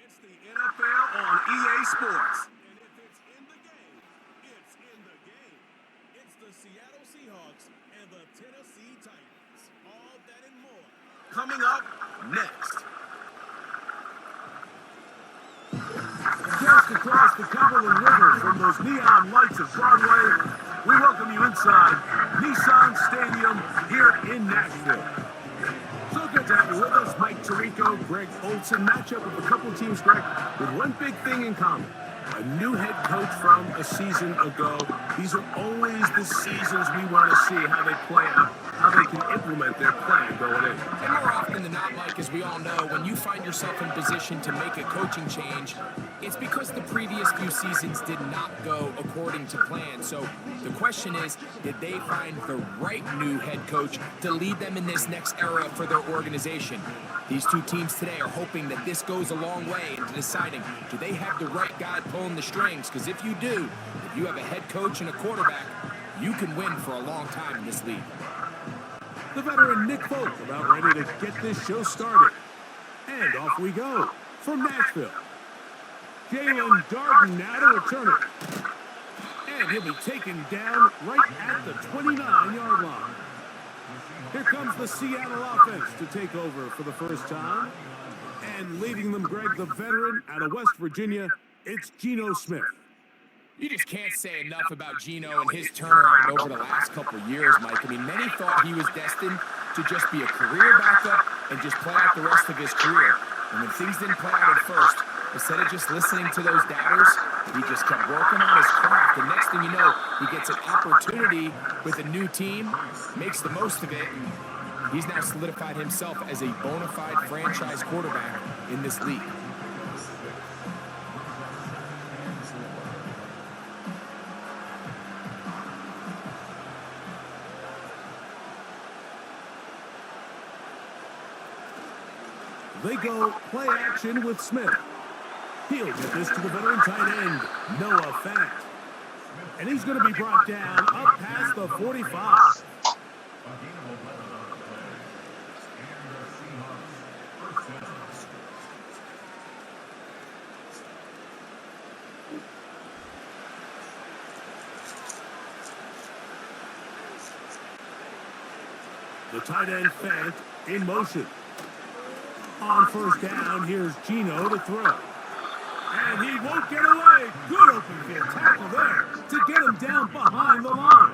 It's the NFL on EA Sports. And if it's in the game, it's in the game. It's the Seattle Seahawks and the Tennessee Titans. All that and more. Coming up next. Just across the Cumberland River from those neon lights of Broadway, we welcome you inside Nissan Stadium here in Nashville. So good to have you with us. Mike Tirico, Greg Olson, matchup with a couple of teams, Greg, with one big thing in common. A new head coach from a season ago. These are always the seasons we want to see how they play out, how they can implement their plan going in. And more often than not, Mike, as we all know, when you find yourself in position to make a coaching change, it's because the previous few seasons did not go according to plan. So the question is, did they find the right new head coach to lead them in this next era for their organization? These two teams today are hoping that this goes a long way into deciding, do they have the right guy pulling the strings? Because if you do, if you have a head coach and a quarterback, you can win for a long time in this league. The veteran Nick Folk about ready to get this show started. And off we go from Nashville. Jalen Darden now to return it. And he'll be taken down right at the 29-yard line. Here comes the Seattle offense to take over for the first time. And leading them, Greg, the veteran out of West Virginia, it's Geno Smith. You just can't say enough about Geno and his turnaround over the last couple of years, Mike. I mean, many thought he was destined to just be a career backup and just play out the rest of his career. And when things didn't play out at first, instead of just listening to those doubters, he just kept working on his craft. And next thing you know, he gets an opportunity with a new team, makes the most of it, and he's now solidified himself as a bona fide franchise quarterback in this league. They go play action with Smith. He'll get this to the veteran tight end, Noah Fant. And he's going to be brought down up past the 45. The tight end Fant in motion. On first down, here's Geno to throw. And he won't get away. Good open field tackle there to get him down behind the line.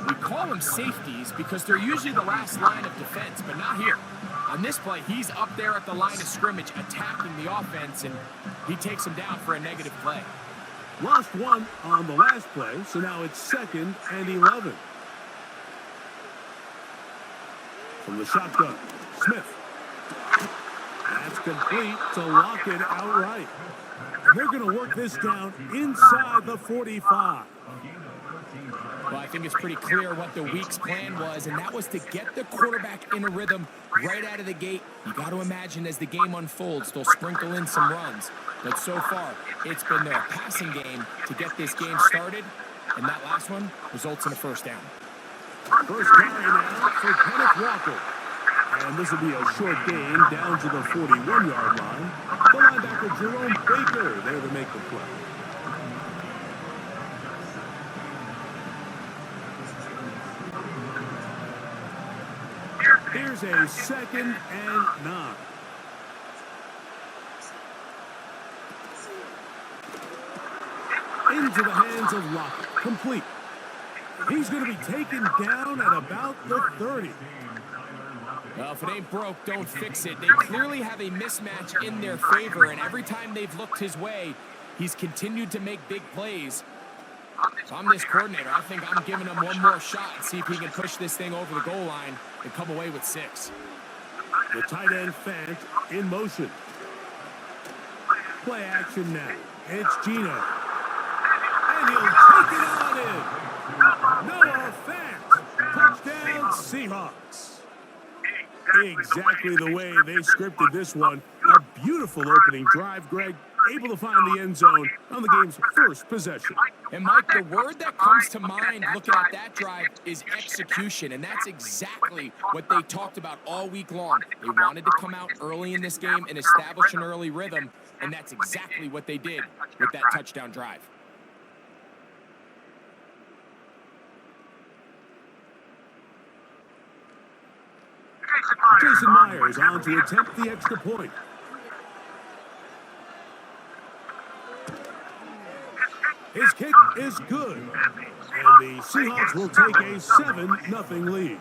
We call them safeties because they're usually the last line of defense, but not here. On this play, he's up there at the line of scrimmage attacking the offense, and he takes him down for a negative play. Lost one on the last play, so now it's 2nd and 11. From the shotgun, Smith. That's complete to lock it outright. And they're going to work this down inside the 45. Well, I think it's pretty clear what the week's plan was, and that was to get the quarterback in a rhythm right out of the gate. You got to imagine as the game unfolds, they'll sprinkle in some runs. But so far, it's been their passing game to get this game started, and that last one results in a first down. First carry now for Kenneth Walker. And this will be a short gain down to the 41-yard line. The linebacker Jerome Baker there to make the play. Here's a 2nd and 9. Into the hands of Lockett. Complete. He's going to be taken down at about the 30. Well, if it ain't broke, don't fix it. They clearly have a mismatch in their favor, and every time they've looked his way, he's continued to make big plays. If I'm this coordinator, I think I'm giving him one more shot and see if he can push this thing over the goal line and come away with 6. The tight end Fant in motion. Play action now. It's Geno. And he'll take it on in. Noah Fant. Touchdown Seahawks. Exactly the way they scripted this one. A beautiful opening drive, Greg. Able to find the end zone on the game's first possession. And Mike, the word that comes to mind looking at that drive is execution, and that's exactly what they talked about all week long. They wanted to come out early in this game and establish an early rhythm, and that's exactly what they did with that touchdown drive. Jason Myers on to attempt the extra point. His kick is good, and the Seahawks will take a 7-0 lead.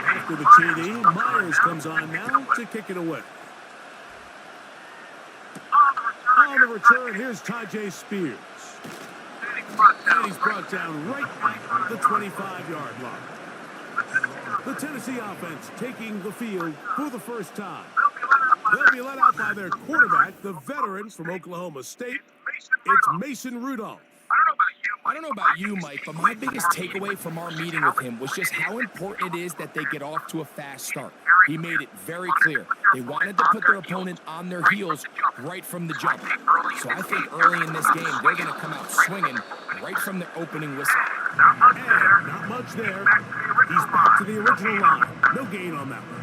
After the TD, Myers comes on now to kick it away. On the return, here's Tajay Spears. And he's brought down right at the 25-yard line. The Tennessee offense taking the field for the first time. They'll be led out by their quarterback, the veteran from Oklahoma State. It's Mason Rudolph. I don't know about you, Mike, but my biggest takeaway from our meeting with him was just how important it is that they get off to a fast start. He made it very clear. They wanted to put their opponent on their heels right from the jump. So I think early in this game, they're going to come out swinging right from the opening whistle. And not much there. He's back to the original line. No gain on that one.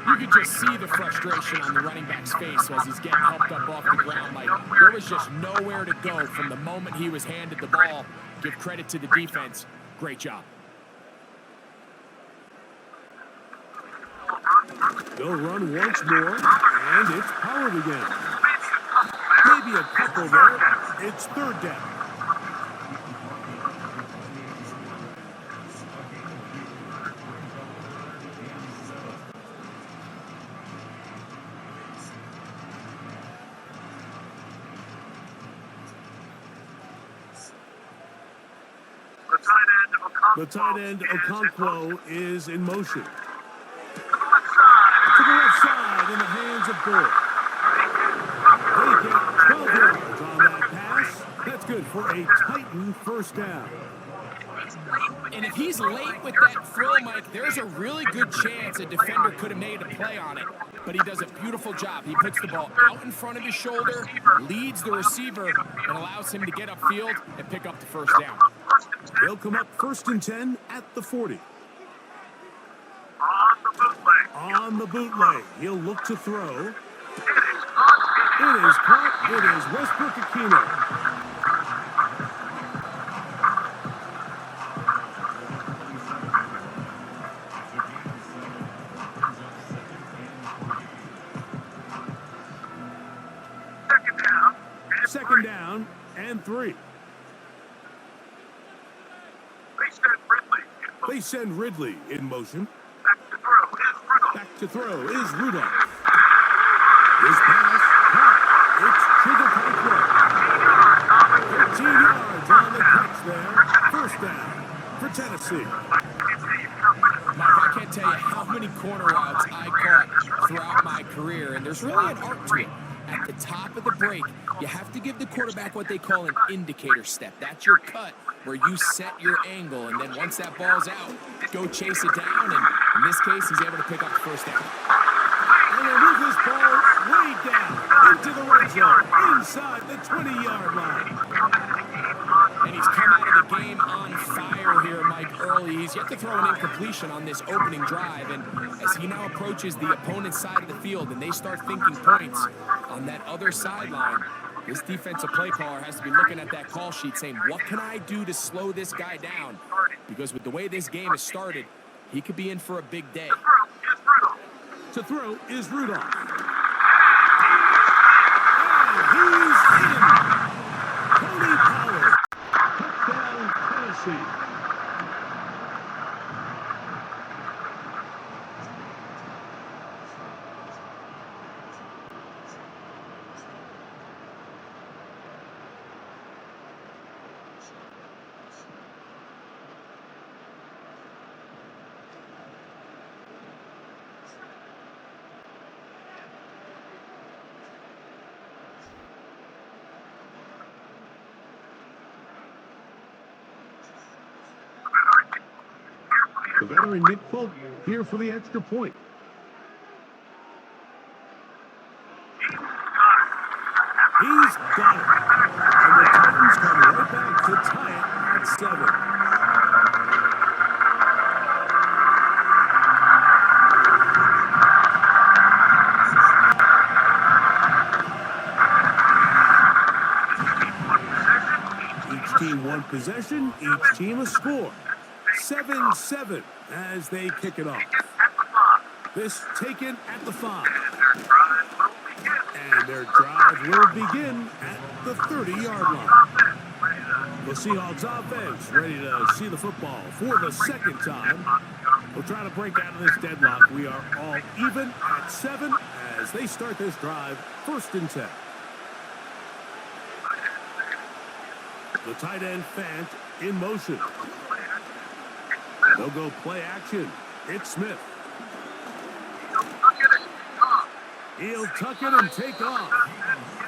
You could just see the frustration on the running back's face as he's getting helped up off the ground. Like, there was just nowhere to go from the moment he was handed the ball. Give credit to the defense. Great job. They'll run once more, and it's Pollard again. Maybe a couple there. It's third down. The tight end, Okonkwo, is in motion. To the left side in the hands of Gore. They get 12 yards on that pass. That's good for a Titan first down. And if he's late with that throw, Mike, there's a really good chance a defender could have made a play on it. But he does a beautiful job. He puts the ball out in front of his shoulder, leads the receiver, and allows him to get upfield and pick up the first down. They'll come up 1st and 10 at the 40. On the bootleg, he'll look to throw. It is caught. It is Westbrook Aquino. Second down and 3. They send Ridley in motion. Back to throw is Rudolph. His pass caught. It's Chigakonkwo. 13 yards on the catch there. First down for Tennessee. Mike, I can't tell you how many corner routes I caught throughout my career, and there's really an art to it. At the top of the break, you have to give the quarterback what they call an indicator step. That's your cut where you set your angle, and then once that ball's out, go chase it down, and in this case, he's able to pick up the first down. And he'll move this ball way down into the red zone, inside the 20-yard line. And he's come out of the game on fire here, Mike, early. He's yet to throw an incompletion on this opening drive, and as he now approaches the opponent's side of the field and they start thinking points on that other sideline, this defensive play caller has to be looking at that call sheet saying, what can I do to slow this guy down? Because with the way this game has started, he could be in for a big day. To throw is Rudolph. And he's in. Tony Pollard. Touchdown, Tennessee. The veteran Nick Folk here for the extra point. He's got it. And the Titans come right back to tie it at 7. 1 possession, each team a score. 7-7 as they kick it off. This taken at the 5. And their drive will begin at the 30-yard line. The Seahawks offense ready to see the football for the second time. We'll try to break out of this deadlock. We are all even at 7 as they start this drive, 1st and 10. The tight end Fant in motion. They'll go play action. It's Smith. He'll tuck it and take off.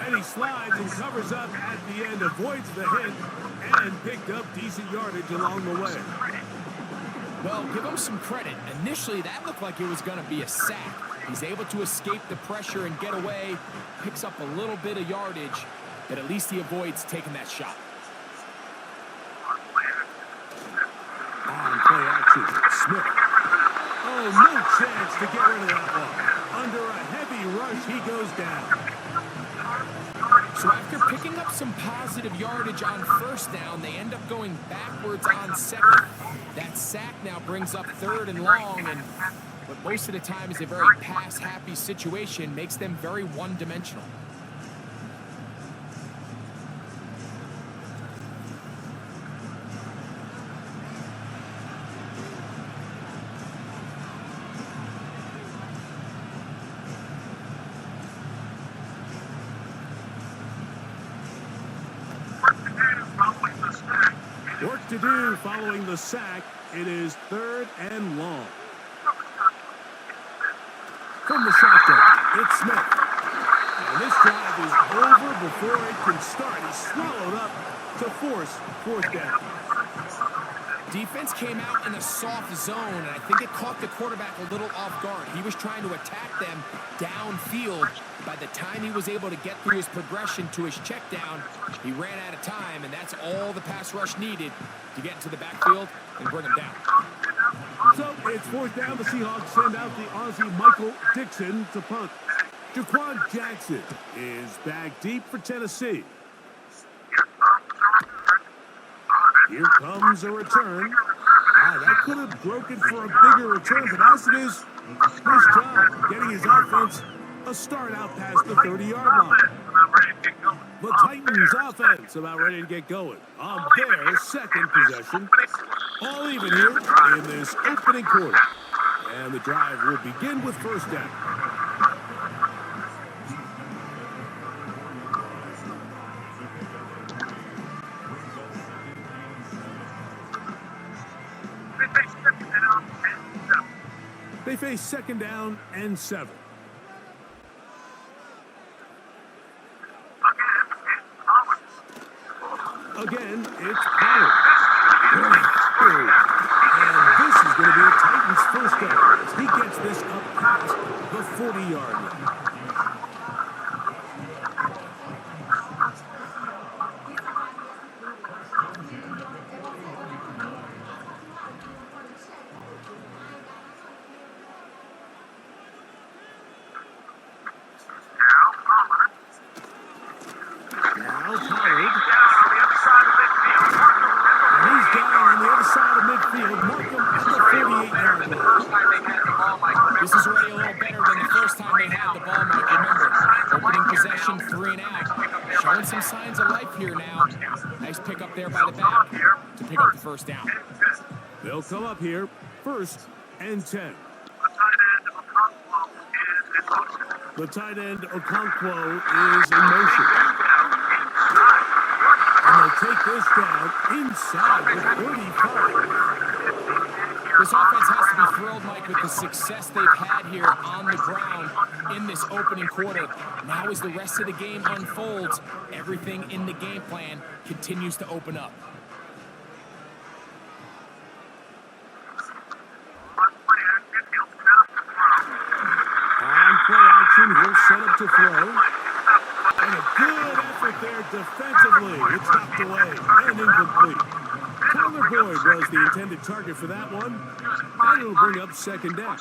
And he slides and covers up at the end, avoids the hit, and picked up decent yardage along the way. Well, give him some credit. Initially, that looked like it was going to be a sack. He's able to escape the pressure and get away, picks up a little bit of yardage, but at least he avoids taking that shot. On play action, Smith. Oh, no chance to get rid of that one. Under a heavy rush, he goes down. So after picking up some positive yardage on 1st down, they end up going backwards on 2nd. That sack now brings up 3rd and long, and what most of the time is a very pass-happy situation makes them very one-dimensional. Work to do following the sack. It is 3rd and long. From the shotgun, it's Smith. And this drive is over before it can start. He's swallowed up to force 4th down. Defense came out in a soft zone, and I think it caught the quarterback a little off guard. He was trying to attack them downfield. By the time he was able to get through his progression to his check down, he ran out of time, and that's all the pass rush needed to get into the backfield and bring him down. So it's 4th down. The Seahawks send out the Aussie Michael Dixon to punt. Jaquan Jackson is back deep for Tennessee. Here comes a return. That could have broken for a bigger return, but as it is, nice job getting his offense a start out past the 30-yard line. The Titans offense about ready to get going on their 2nd possession. All even here in this opening quarter. And the drive will begin with 1st down. They face 2nd down and 7. Again, it's Pollard. And this is going to be a Titans 1st down as he gets this up past the 40-yard line. This is already a little better than the first time they had the ball, Mike. Remember, opening possession, 3 and out. Showing some signs of life here now. Nice pick up there by the back to pick up the 1st down. They'll come up here, 1st and 10. The tight end Okonkwo is in motion. And they'll take this down inside the 35. This offense has to be thrilled, Mike, with the success they've had here on the ground in this opening quarter. Now as the rest of the game unfolds, everything in the game plan continues to open up. set up to throw. And a good effort there defensively. It's knocked away and incomplete. Tyler Boyd was the intended target for that one. And it'll bring up second down.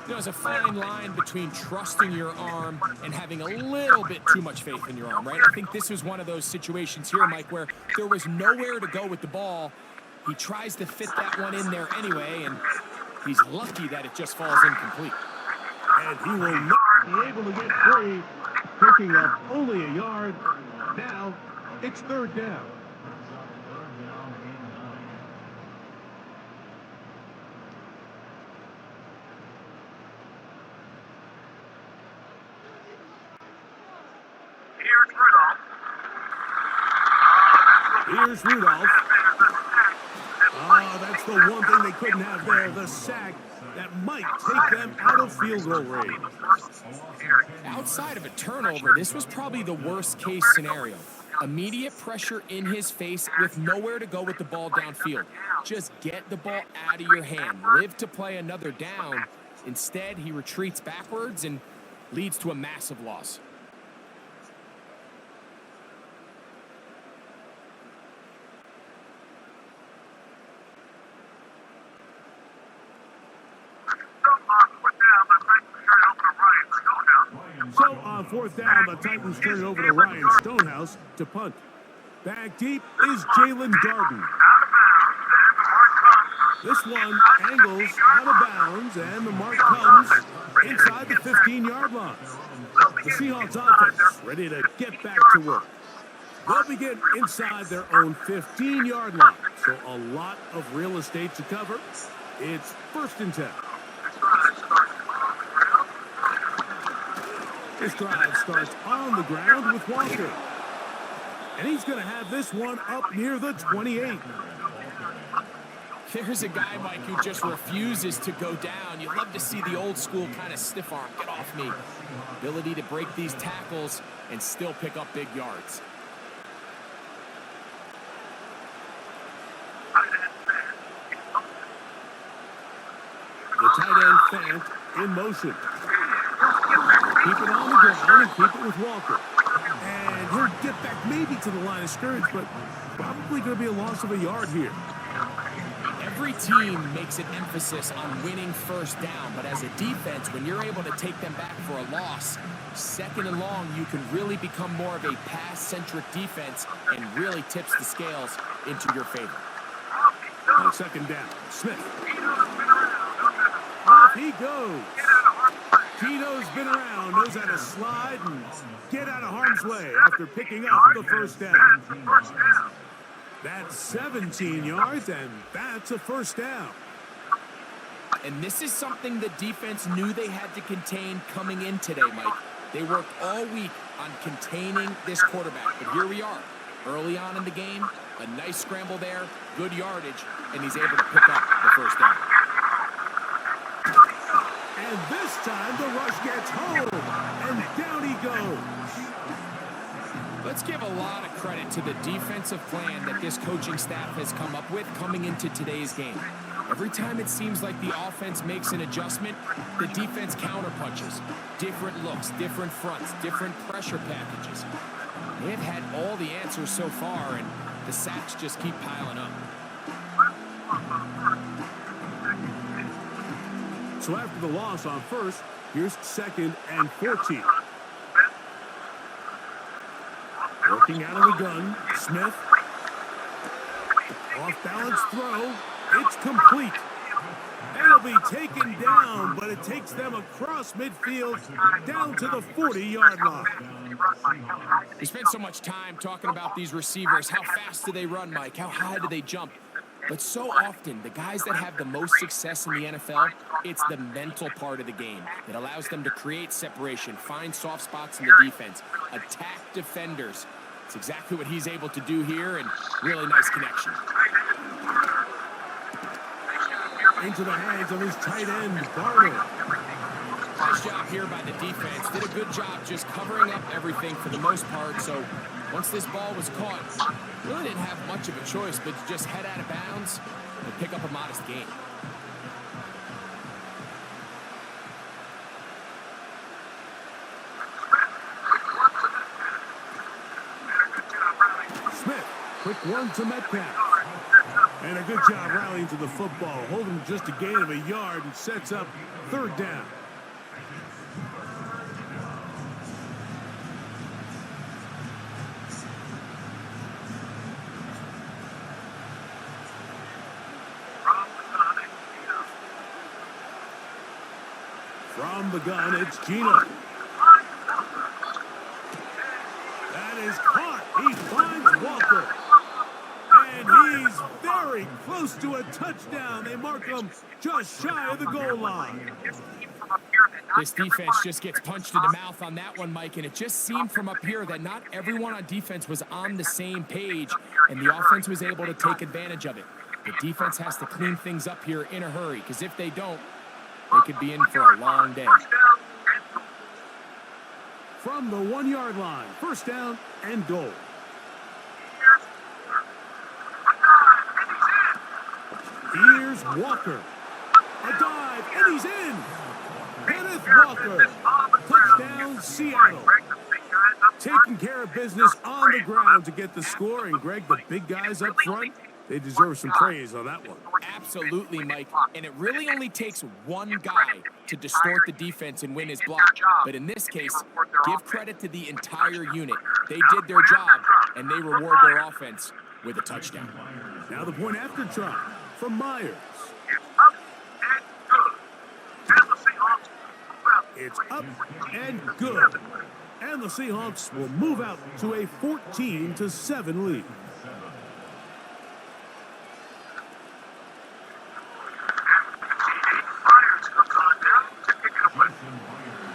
There's a fine line between trusting your arm and having a little bit too much faith in your arm, right? I think this was one of those situations here, Mike, where there was nowhere to go with the ball. He tries to fit that one in there anyway, and he's lucky that it just falls incomplete. And he will not be able to get free, picking up only a yard. Now, it's third down. Here's Rudolph. Oh, that's the one thing they couldn't have there, the sack that might take them out of field goal range. Outside of a turnover, this was probably the worst case scenario. Immediate pressure in his face with nowhere to go with the ball downfield. Just get the ball out of your hand. Live to play another down. Instead, he retreats backwards and leads to a massive loss. So on fourth down, the Titans turn it over to Ryan Stonehouse to punt. Back deep is Jalen Darden. This one angles out of bounds, and the mark comes inside the 15-yard line. The Seahawks offense ready to get back to work. They'll begin inside their own 15-yard line, so a lot of real estate to cover. It's first and 10. This drive starts on the ground with Walker. And he's going to have this one up near the 28. There's a guy, Mike, who just refuses to go down. You'd love to see the old school kind of stiff arm. Get off me. Ability to break these tackles and still pick up big yards. The tight end Fant in motion. Keep it on the ground and keep it with Walker. And he'll get back maybe to the line of scrimmage, but probably going to be a loss of a yard here. Every team makes an emphasis on winning first down, but as a defense, when you're able to take them back for a loss, second and long, you can really become more of a pass-centric defense and really tips the scales into your favor. On second down, Smith. Off he goes. Tito's been around, knows how to slide and get out of harm's way after picking up the first down. That's 17 yards, and that's a first down. And this is something the defense knew they had to contain coming in today, Mike. They worked all week on containing this quarterback, but here we are, early on in the game, a nice scramble there, good yardage, and he's able to pick up the first down. And this time the rush gets home, and down he goes. Let's give a lot of credit to the defensive plan that this coaching staff has come up with coming into today's game. Every time it seems like the offense makes an adjustment, the defense counterpunches. Different looks, different fronts, different pressure packages. They've had all the answers so far, and the sacks just keep piling up. So after the loss on first, here's second and 14. Working out of the gun, Smith. Off balance throw. It's complete. And it'll be taken down, but it takes them across midfield down to the 40-yard line. We spent so much time talking about these receivers. How fast do they run, Mike? How high do they jump? But so often, the guys that have the most success in the NFL, it's the mental part of the game that allows them to create separation, find soft spots in the defense, attack defenders. It's exactly what he's able to do here, and really nice connection. Into the hands of his tight end, Barner. Nice job here by the defense. Did a good job just covering up everything for the most part. So once this ball was caught, really didn't have much of a choice but to just head out of bounds and pick up a modest gain. Quick one to Metcalf. And a good job rallying to the football. Holding just a gain of a yard and sets up third down. From the gun, it's Gino. That is caught. He finds Walker. And he's very close to a touchdown. They mark him just shy of the goal line. This defense just gets punched in the mouth on that one, Mike, and it just seemed from up here that not everyone on defense was on the same page, and the offense was able to take advantage of it. The defense has to clean things up here in a hurry, because if they don't, they could be in for a long day. From the 1 yard line, first down and goal. Here's Walker. A dive, and he's in. Kenneth Walker. Touchdown, Seattle. Taking care of business on the ground to get the score. And Greg, the big guys up front, they deserve some praise on that one. Absolutely, Mike. And it really only takes one guy to distort the defense and win his block. But in this case, give credit to the entire unit. They did their job, and they reward their offense with a touchdown. Now the point after try from Myers. It's up and good. And the Seahawks will move out to a 14-7 lead.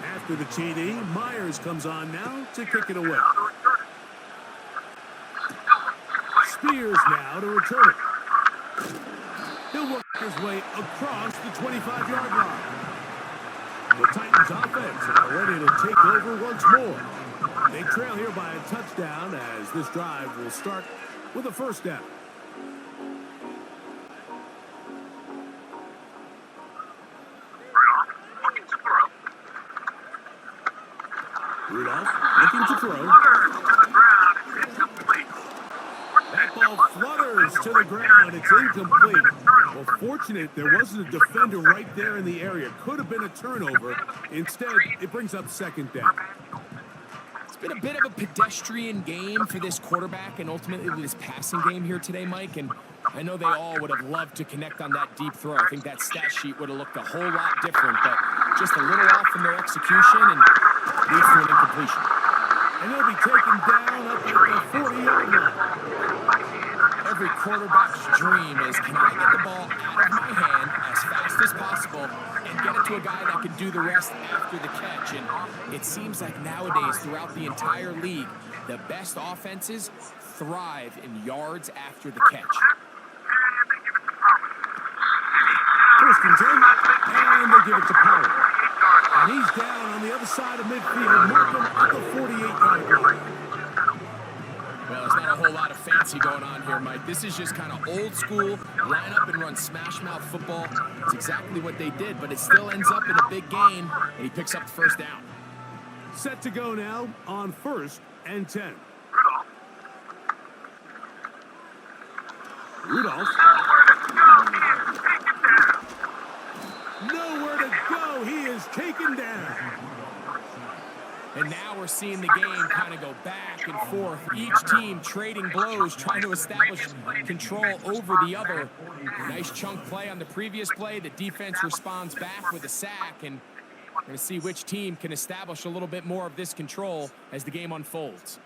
After the TD, Myers comes on now to kick it away. Spears now to return it. He'll work his way across the 25-yard line. The Titans offense are ready to take over once more. They trail here by a touchdown as this drive will start with a first down. Rudolph looking to throw. That ball flutters to the ground. It's incomplete. Well, fortunate there wasn't a defender right there in the area. Could have been a turnover. Instead, it brings up second down. It's been a bit of a pedestrian game for this quarterback and ultimately this passing game here today, Mike. And I know they all would have loved to connect on that deep throw. I think that stat sheet would have looked a whole lot different, but just a little off in their execution and leads to an incompletion. And they'll be taken down up at the 40-yard line. Every quarterback's dream is, can I get the ball out of my hand as fast as possible and get it to a guy that can do the rest after the catch? And it seems like nowadays, throughout the entire league, the best offenses thrive in yards after the catch. First and 10, and they give it to Powell. And he's down on the other side of midfield. Mark him at the 48-yard line. Well, there's not a whole lot of fancy going on here, Mike. This is just kind of old school, line up and run smash mouth football. It's exactly what they did, but it still ends up in a big gain, and he picks up the first down. Set to go now on first and 10. Rudolph. Nowhere to go. He is taken down. And now we're seeing the game kind of go back and forth. Each team trading blows, trying to establish control over the other. Nice chunk play on the previous play. The defense responds back with a sack, and we're going to see which team can establish a little bit more of this control as the game unfolds.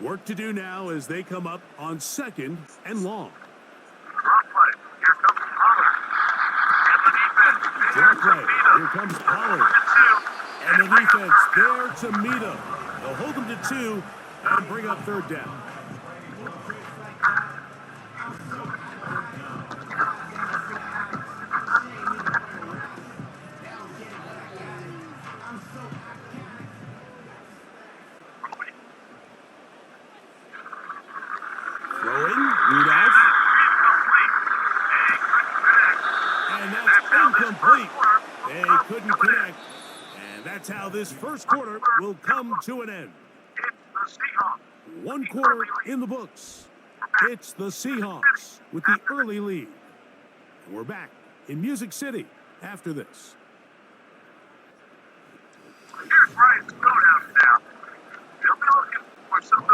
Work to do now as they come up on second and long. Drop play. Here comes Pollard. And the defense there to meet him. They'll hold him to 2 and bring up third down. Rudolph. And that's incomplete. They couldn't connect. And that's how this first quarter will come to an end. One quarter in the books. It's the Seahawks with the early lead. And we're back in Music City after this.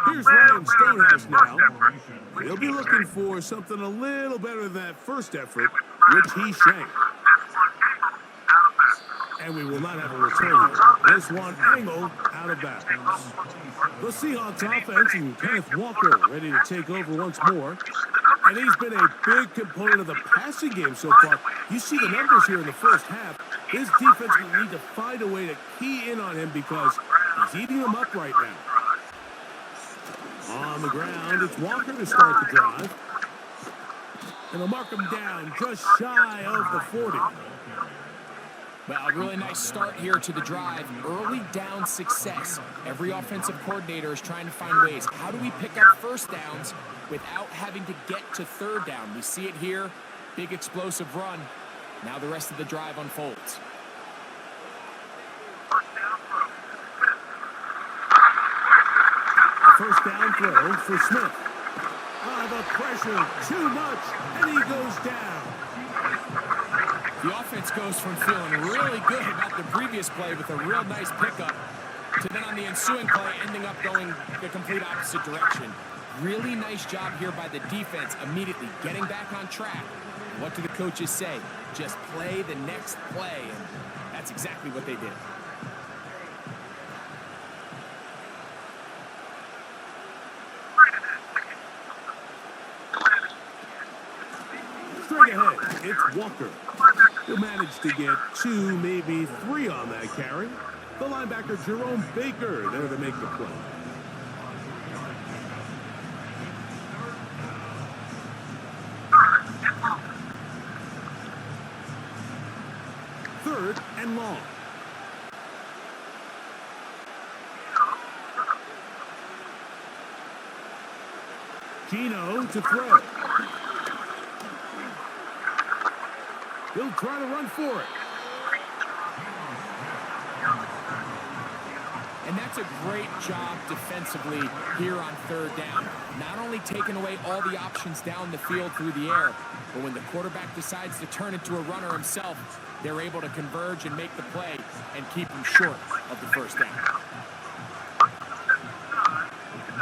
Here's Ryan Stonehouse now. He'll be looking for something a little better than that first effort, which he shanked. And we will not have a return here. This one angled out of bounds. The Seahawks offense and Kenneth Walker ready to take over once more. And he's been a big component of the passing game so far. You see the numbers here in the first half. His defense will need to find a way to key in on him because he's eating them up right now. On the ground, it's Walker to start the drive. And they'll mark him down just shy of the 40. Well, a really nice start here to the drive. Early down success. Every offensive coordinator is trying to find ways. How do we pick up first downs without having to get to third down? We see it here. Big explosive run. Now the rest of the drive unfolds. A first down throw for Smith. The pressure, too much, and he goes down. The offense goes from feeling really good about the previous play with a real nice pickup to then on the ensuing play ending up going the complete opposite direction. Really nice job here by the defense immediately getting back on track. What do the coaches say? Just play the next play, and that's exactly what they did. Straight ahead, it's Walker. He'll manage to get 2, maybe 3 on that carry. The linebacker Jerome Baker there to make the play. Third and long. Gino to throw. He'll try to run for it. And that's a great job defensively here on third down. Not only taking away all the options down the field through the air, but when the quarterback decides to turn into a runner himself, they're able to converge and make the play and keep him short of the first down.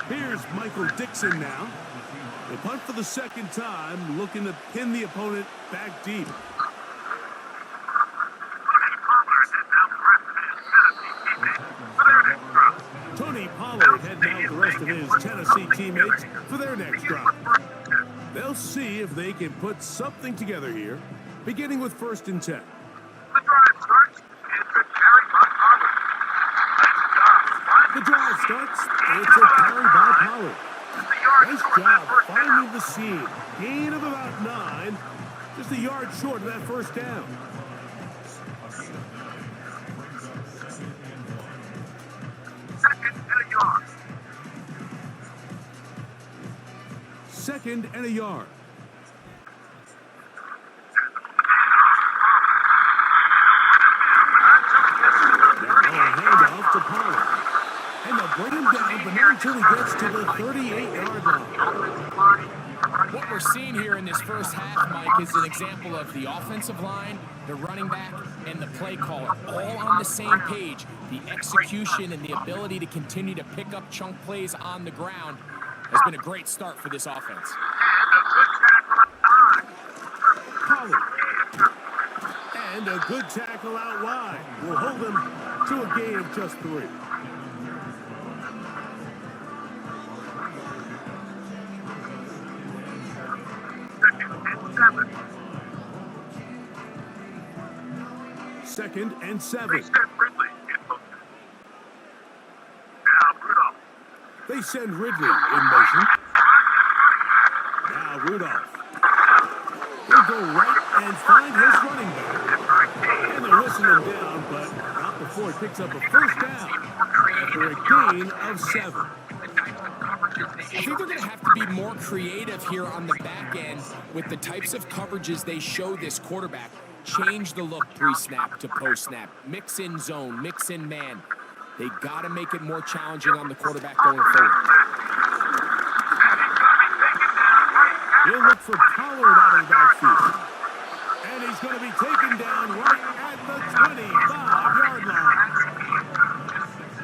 Here's Michael Dixon now. The punt for the second time, looking to pin the opponent back deep. Tony Pollard heading out the rest of his Tennessee teammates for their next drive. They'll see if they can put something together here, beginning with 1st and 10. The drive starts. It's a carry by Pollard. Nice job finding the seam. Gain of about 9. Just a yard short of that first down. Second and a yard. Now a handoff to Pollard. And they'll bring him down, but not until he gets to the 38-yard line. What we're seeing here in this first half, Mike, is an example of the offensive line, the running back, and the play caller all on the same page. The execution and the ability to continue to pick up chunk plays on the ground has been a great start for this offense. Pollard. And a good tackle out wide will hold them to a gain of just 3. Second and 7. They send Ridley in motion. Now Rudolph. He'll go right and find his running back. And they'll whistle him down, but not before he picks up a first down after a gain of 7. I think they're going to have to be more creative here on the back end with the types of coverages they show this quarterback. Change the look pre-snap to post-snap. Mix in zone, mix in man. They got to make it more challenging on the quarterback going forward. He'll look for Pollard out of the backfield. And he's going to be taken down right at the 25-yard line.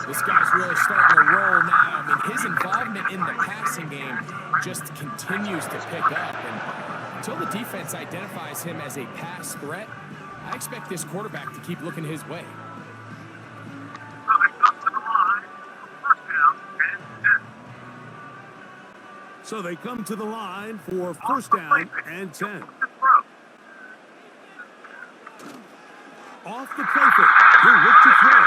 This guy's really starting to roll now. I mean, his involvement in the passing game just continues to pick up. And until the defense identifies him as a pass threat, I expect this quarterback to keep looking his way. So they come to the line for first down and 10. Off the play fake. He'll look to throw.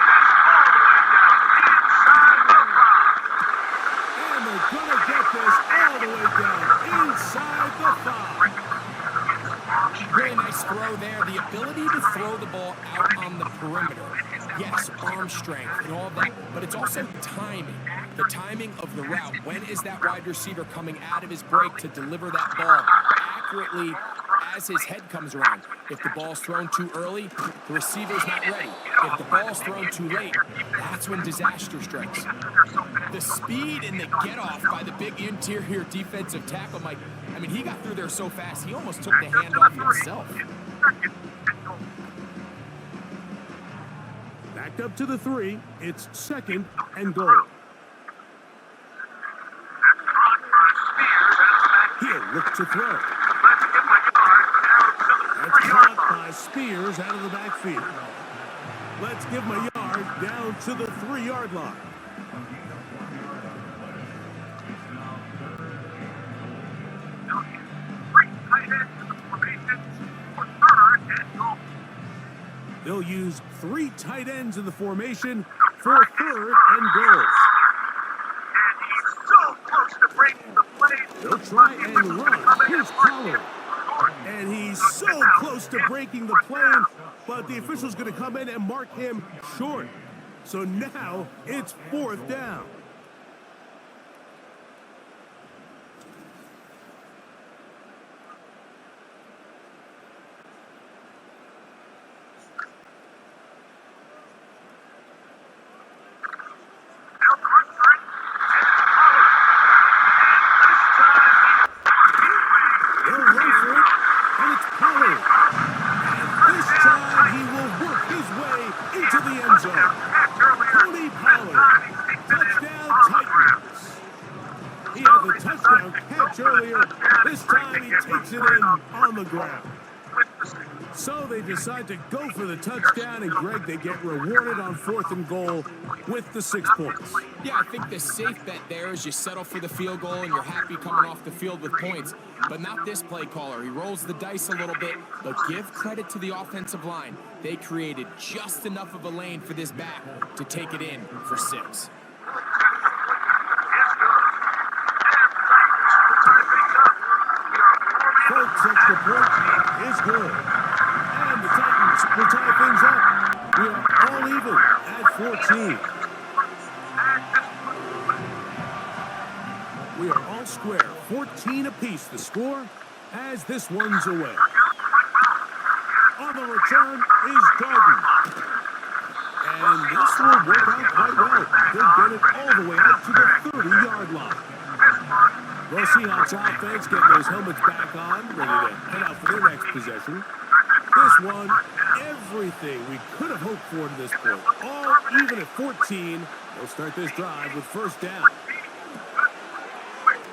And they're going to get this all the way down inside the 5. Really nice throw there. The ability to throw the ball out on the perimeter. Yes, arm strength and all that, but it's also timing. The timing of the route. When is that wide receiver coming out of his break to deliver that ball accurately as his head comes around? If the ball's thrown too early, the receiver's not ready. If the ball's thrown too late, that's when disaster strikes. The speed and the get-off by the big interior defensive tackle, Mike, I mean, he got through there so fast, he almost took the handoff himself. Back up to the 3. It's second and goal. He'll look to throw. That's caught by Spears out of the backfield. Let's give him a yard down to the 3-yard line. They'll use 3 tight ends in the formation for third and goal. They'll try and run. Here's Pollard. And he's so close to breaking the play, but the official's going to come in and mark him short. So now it's fourth down. So they decide to go for the touchdown, and Greg, they get rewarded on 4th and goal with the 6 points. Yeah, I think the safe bet there is you settle for the field goal and you're happy coming off the field with points. But not this play caller. He rolls the dice a little bit, but give credit to the offensive line. They created just enough of a lane for this back to take it in for 6. Folks, extra point is good. And the Titans will tie things up. We are all even at 14. We are all square. 14 apiece the score as this one's away. On the return is Darden. And this will work out quite well. They'll get it all the way out to the 30-yard line. Well, Seahawks offense getting those helmets back on, ready to head out for their next possession. This one, everything we could have hoped for to this point. All even at 14. They'll start this drive with first down.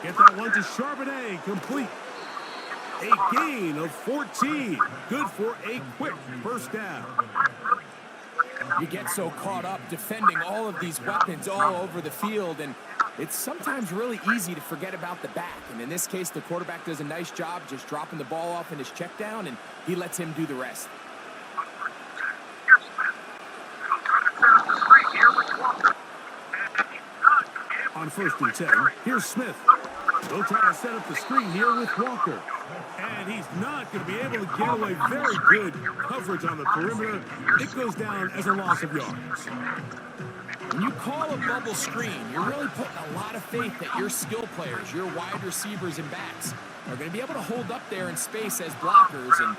Get that one to Charbonnet, complete. A gain of 14. Good for a quick first down. You get so caught up defending all of these weapons all over the field, and it's sometimes really easy to forget about the back. And in this case, the quarterback does a nice job just dropping the ball off in his check down, and he lets him do the rest. On 1st and 10, here's Smith. They'll try to set up the screen here with Walker. And he's not going to be able to get away. Very good coverage on the perimeter. It goes down as a loss of yards. When you call a bubble screen, you're really putting a lot of faith that your skill players, your wide receivers and backs, are going to be able to hold up there in space as blockers, and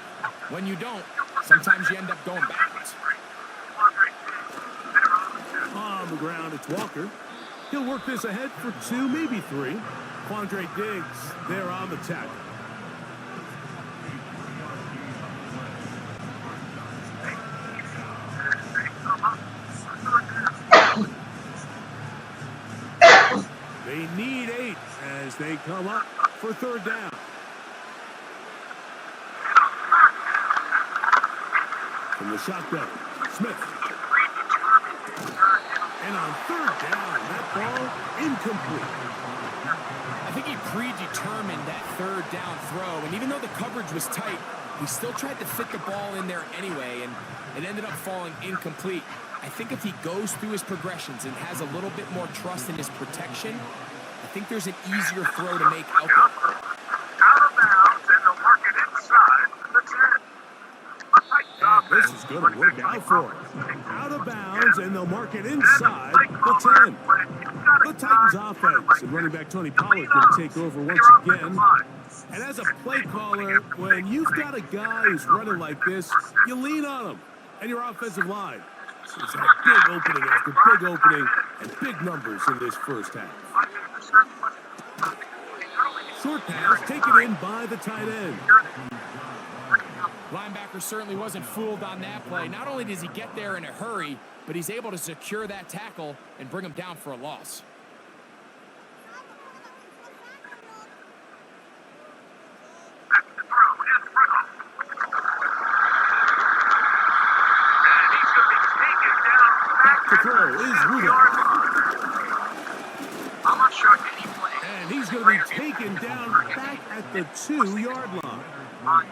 when you don't, sometimes you end up going backwards. On the ground, it's Walker. He'll work this ahead for 2, maybe 3. Quandre Diggs there on the tackle. They need 8 as they come up for 3rd down. From the shotgun, Smith. And on 3rd down, that ball incomplete. I think he predetermined that 3rd down throw, and even though the coverage was tight, he still tried to fit the ball in there anyway, and it ended up falling incomplete. I think if he goes through his progressions and has a little bit more trust in his protection, I think there's an easier throw to make out there. Out of bounds, and they'll mark it inside the 10. And this is going to work out for him. Out of bounds, and they'll mark it inside the 10. The Titans offense and running back Tony Pollard going to take over once again. And as a play caller, when you've got a guy who's running like this, you lean on him and your offensive line. It's had big opening after big opening and big numbers in this first half. Short pass taken in by the tight end. Linebacker certainly wasn't fooled on that play. Not only does he get there in a hurry, but he's able to secure that tackle and bring him down for a loss. To throw is Rudolph. I'm not sure any play. And he's going to be taken down back at the 2-yard line.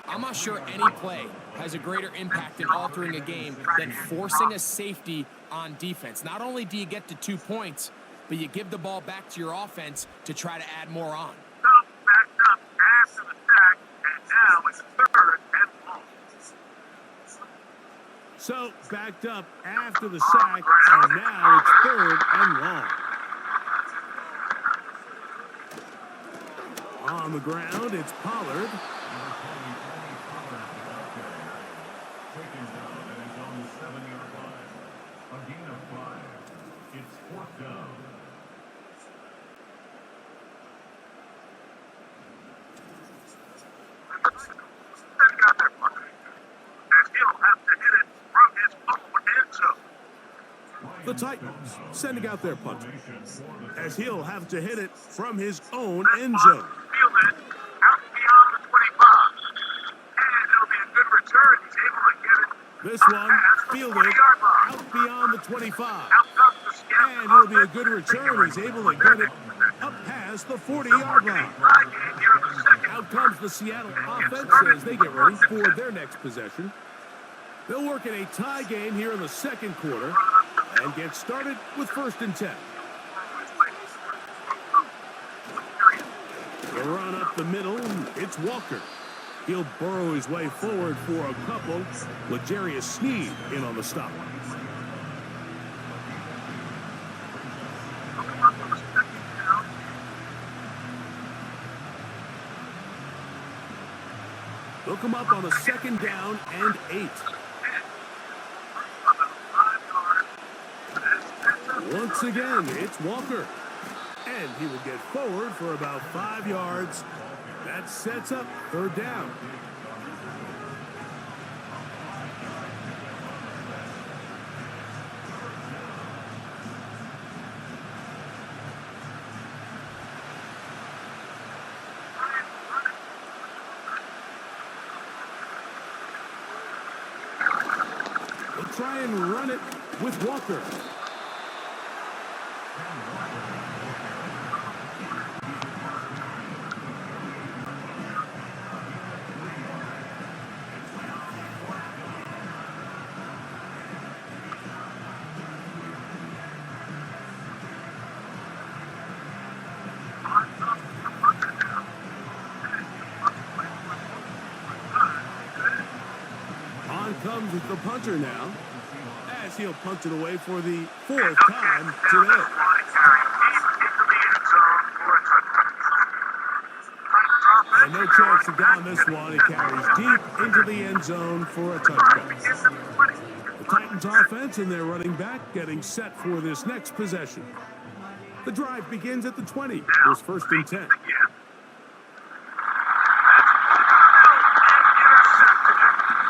I'm not sure any play has a greater impact in altering a game than forcing a safety on defense. Not only do you get to 2 points, but you give the ball back to your offense to try to add more on. Backed up after the sack, and now it's 3rd and long. So backed up after the sack, and now it's 3rd and long. On the ground, it's Pollard. The Titans sending out their punter, as he'll have to hit it from his own end zone. Fielded out beyond the 25. And it'll be a good return. He's able to get it. This one fielded out beyond the 25. Out comes the scout. And it'll be a good return. He's able to get it up past the 40-yard line. Tie game here in the second. Out comes the Seattle offense as they get ready for their next possession. They'll work in a tie game here in the second quarter and get started with 1st and 10. The run up the middle, it's Walker. He'll burrow his way forward for a couple with Jarius Sneed in on the stop. They'll come up on a 2nd down and 8. Once again, it's Walker. And he will get forward for about 5 yards. That sets up 3rd down. They'll try and run it with Walker. Comes with the punter now, as as he'll punt it away for the fourth time today. And no chance to down this one. It carries deep into the end zone for a touchdown. The Titans offense and their running back getting set for this next possession. The drive begins at the 20. Here's 1st and 10.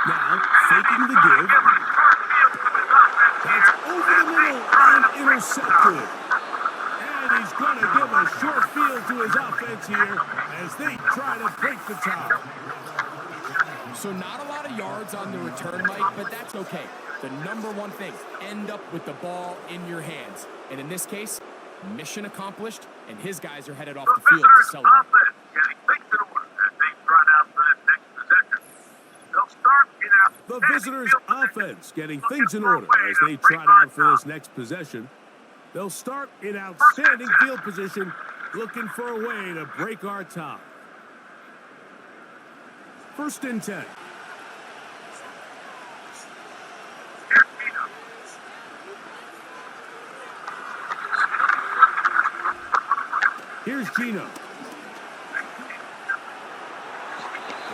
Now, faking the give. That's over the middle and intercepted. And he's going to give a short field to his offense here as they try to break the tie. So not a lot of yards on the return, Mike, but that's okay. The number one thing, end up with the ball in your hands. And in this case, mission accomplished, and his guys are headed off the field to celebrate. The visitors' offense getting things in order as they trot out for this next possession. They'll start in outstanding field position, looking for a way to break our tie. 1st and 10. Here's Gino.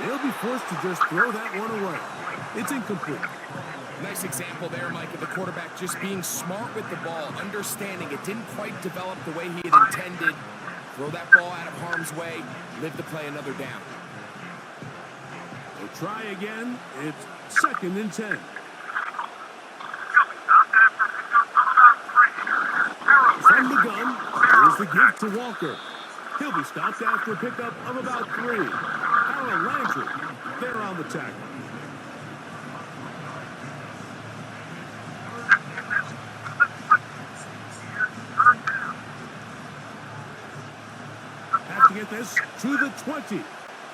He'll be forced to just throw that one away. It's incomplete. Nice example there, Mike, of the quarterback just being smart with the ball, understanding it didn't quite develop the way he had intended. Throw that ball out of harm's way, live to play another down. They'll try again. It's 2nd and 10. From the gun, here's the give to Walker. He'll be stopped after a pickup of about 3. Harold Landry, there on the tackle. Have to get this to the 20.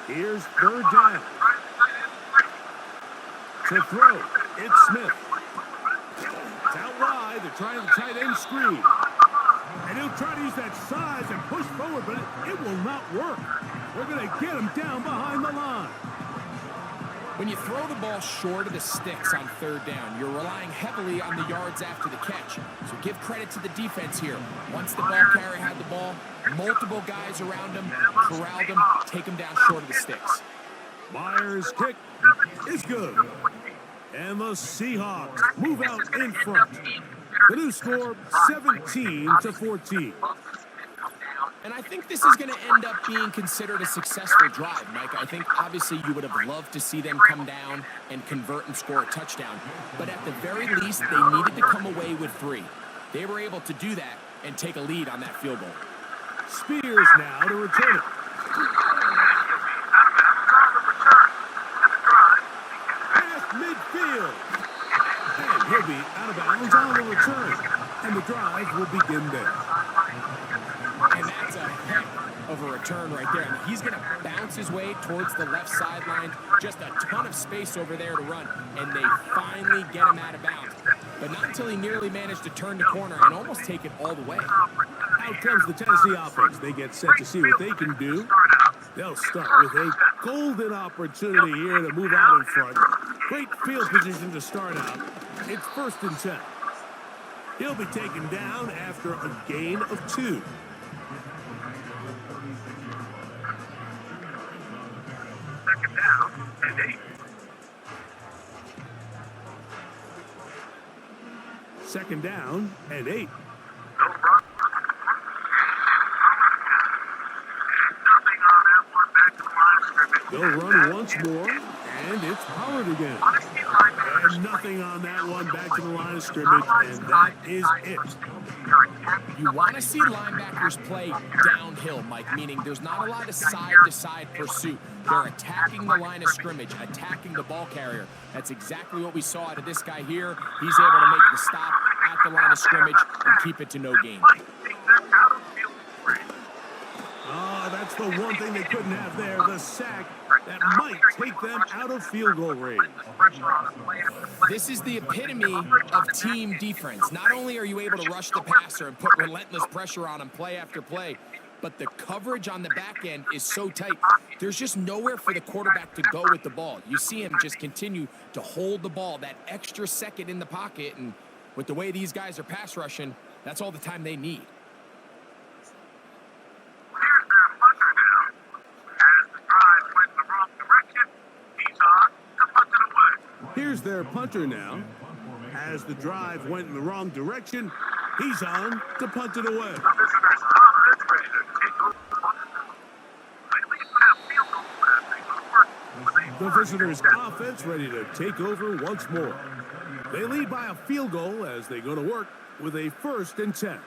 Here's 3rd down. To throw, it's Smith. It's out wide. They're trying the tight end screen. And he'll try to use that size and push forward, but it will not work. They're going to get him down behind the line. When you throw the ball short of the sticks on 3rd down, you're relying heavily on the yards after the catch. So give credit to the defense here. Once the ball carrier had the ball, multiple guys around him, corralled him, take him down short of the sticks. Myers' kick is good. And the Seahawks move out in front. The new score, 17-14. And I think this is going to end up being considered a successful drive, Mike. I think obviously you would have loved to see them come down and convert and score a touchdown. But at the very least, they needed to come away with 3. They were able to do that and take a lead on that field goal. Spears now to return it. Past midfield. And he'll be out of bounds on the return. And the drive will begin there. And that's a heck of a return right there. I mean, he's going to bounce his way towards the left sideline. Just a ton of space over there to run. And they finally get him out of bounds. But not until he nearly managed to turn the corner and almost take it all the way. Out comes the Tennessee offense. They get set to see what they can do. They'll start with a golden opportunity here to move out in front. Great field position to start out. It's 1st and 10. He'll be taken down after a gain of 2. Second down and 8. Second down and 8. They'll run once more, and it's Howard again. And nothing on that one, back to the line of scrimmage, and that is it. You want to see linebackers play downhill, Mike, meaning there's not a lot of side-to-side pursuit. They're attacking the line of scrimmage, attacking the ball carrier. That's exactly what we saw out of this guy here. He's able to make the stop at the line of scrimmage and keep it to no gain. Oh, that's the one thing they couldn't have there, the sack that might take them out of field goal range. This is the epitome of team defense. Not only are you able to rush the passer and put relentless pressure on him play after play, but the coverage on the back end is so tight. There's just nowhere for the quarterback to go with the ball. You see him just continue to hold the ball that extra second in the pocket, and With the way these guys are pass rushing, that's all the time they need. Here's their punter now. As the drive went in the wrong direction, he's on to punt it away. Here's their punter now. As the drive went in the wrong direction, he's on to punt it away. The visitors' offense ready to take over. They lead by a field goal as they go to work with a The visitors' offense ready to take over once more. They lead by a field goal as they go to work with a 1st and 10.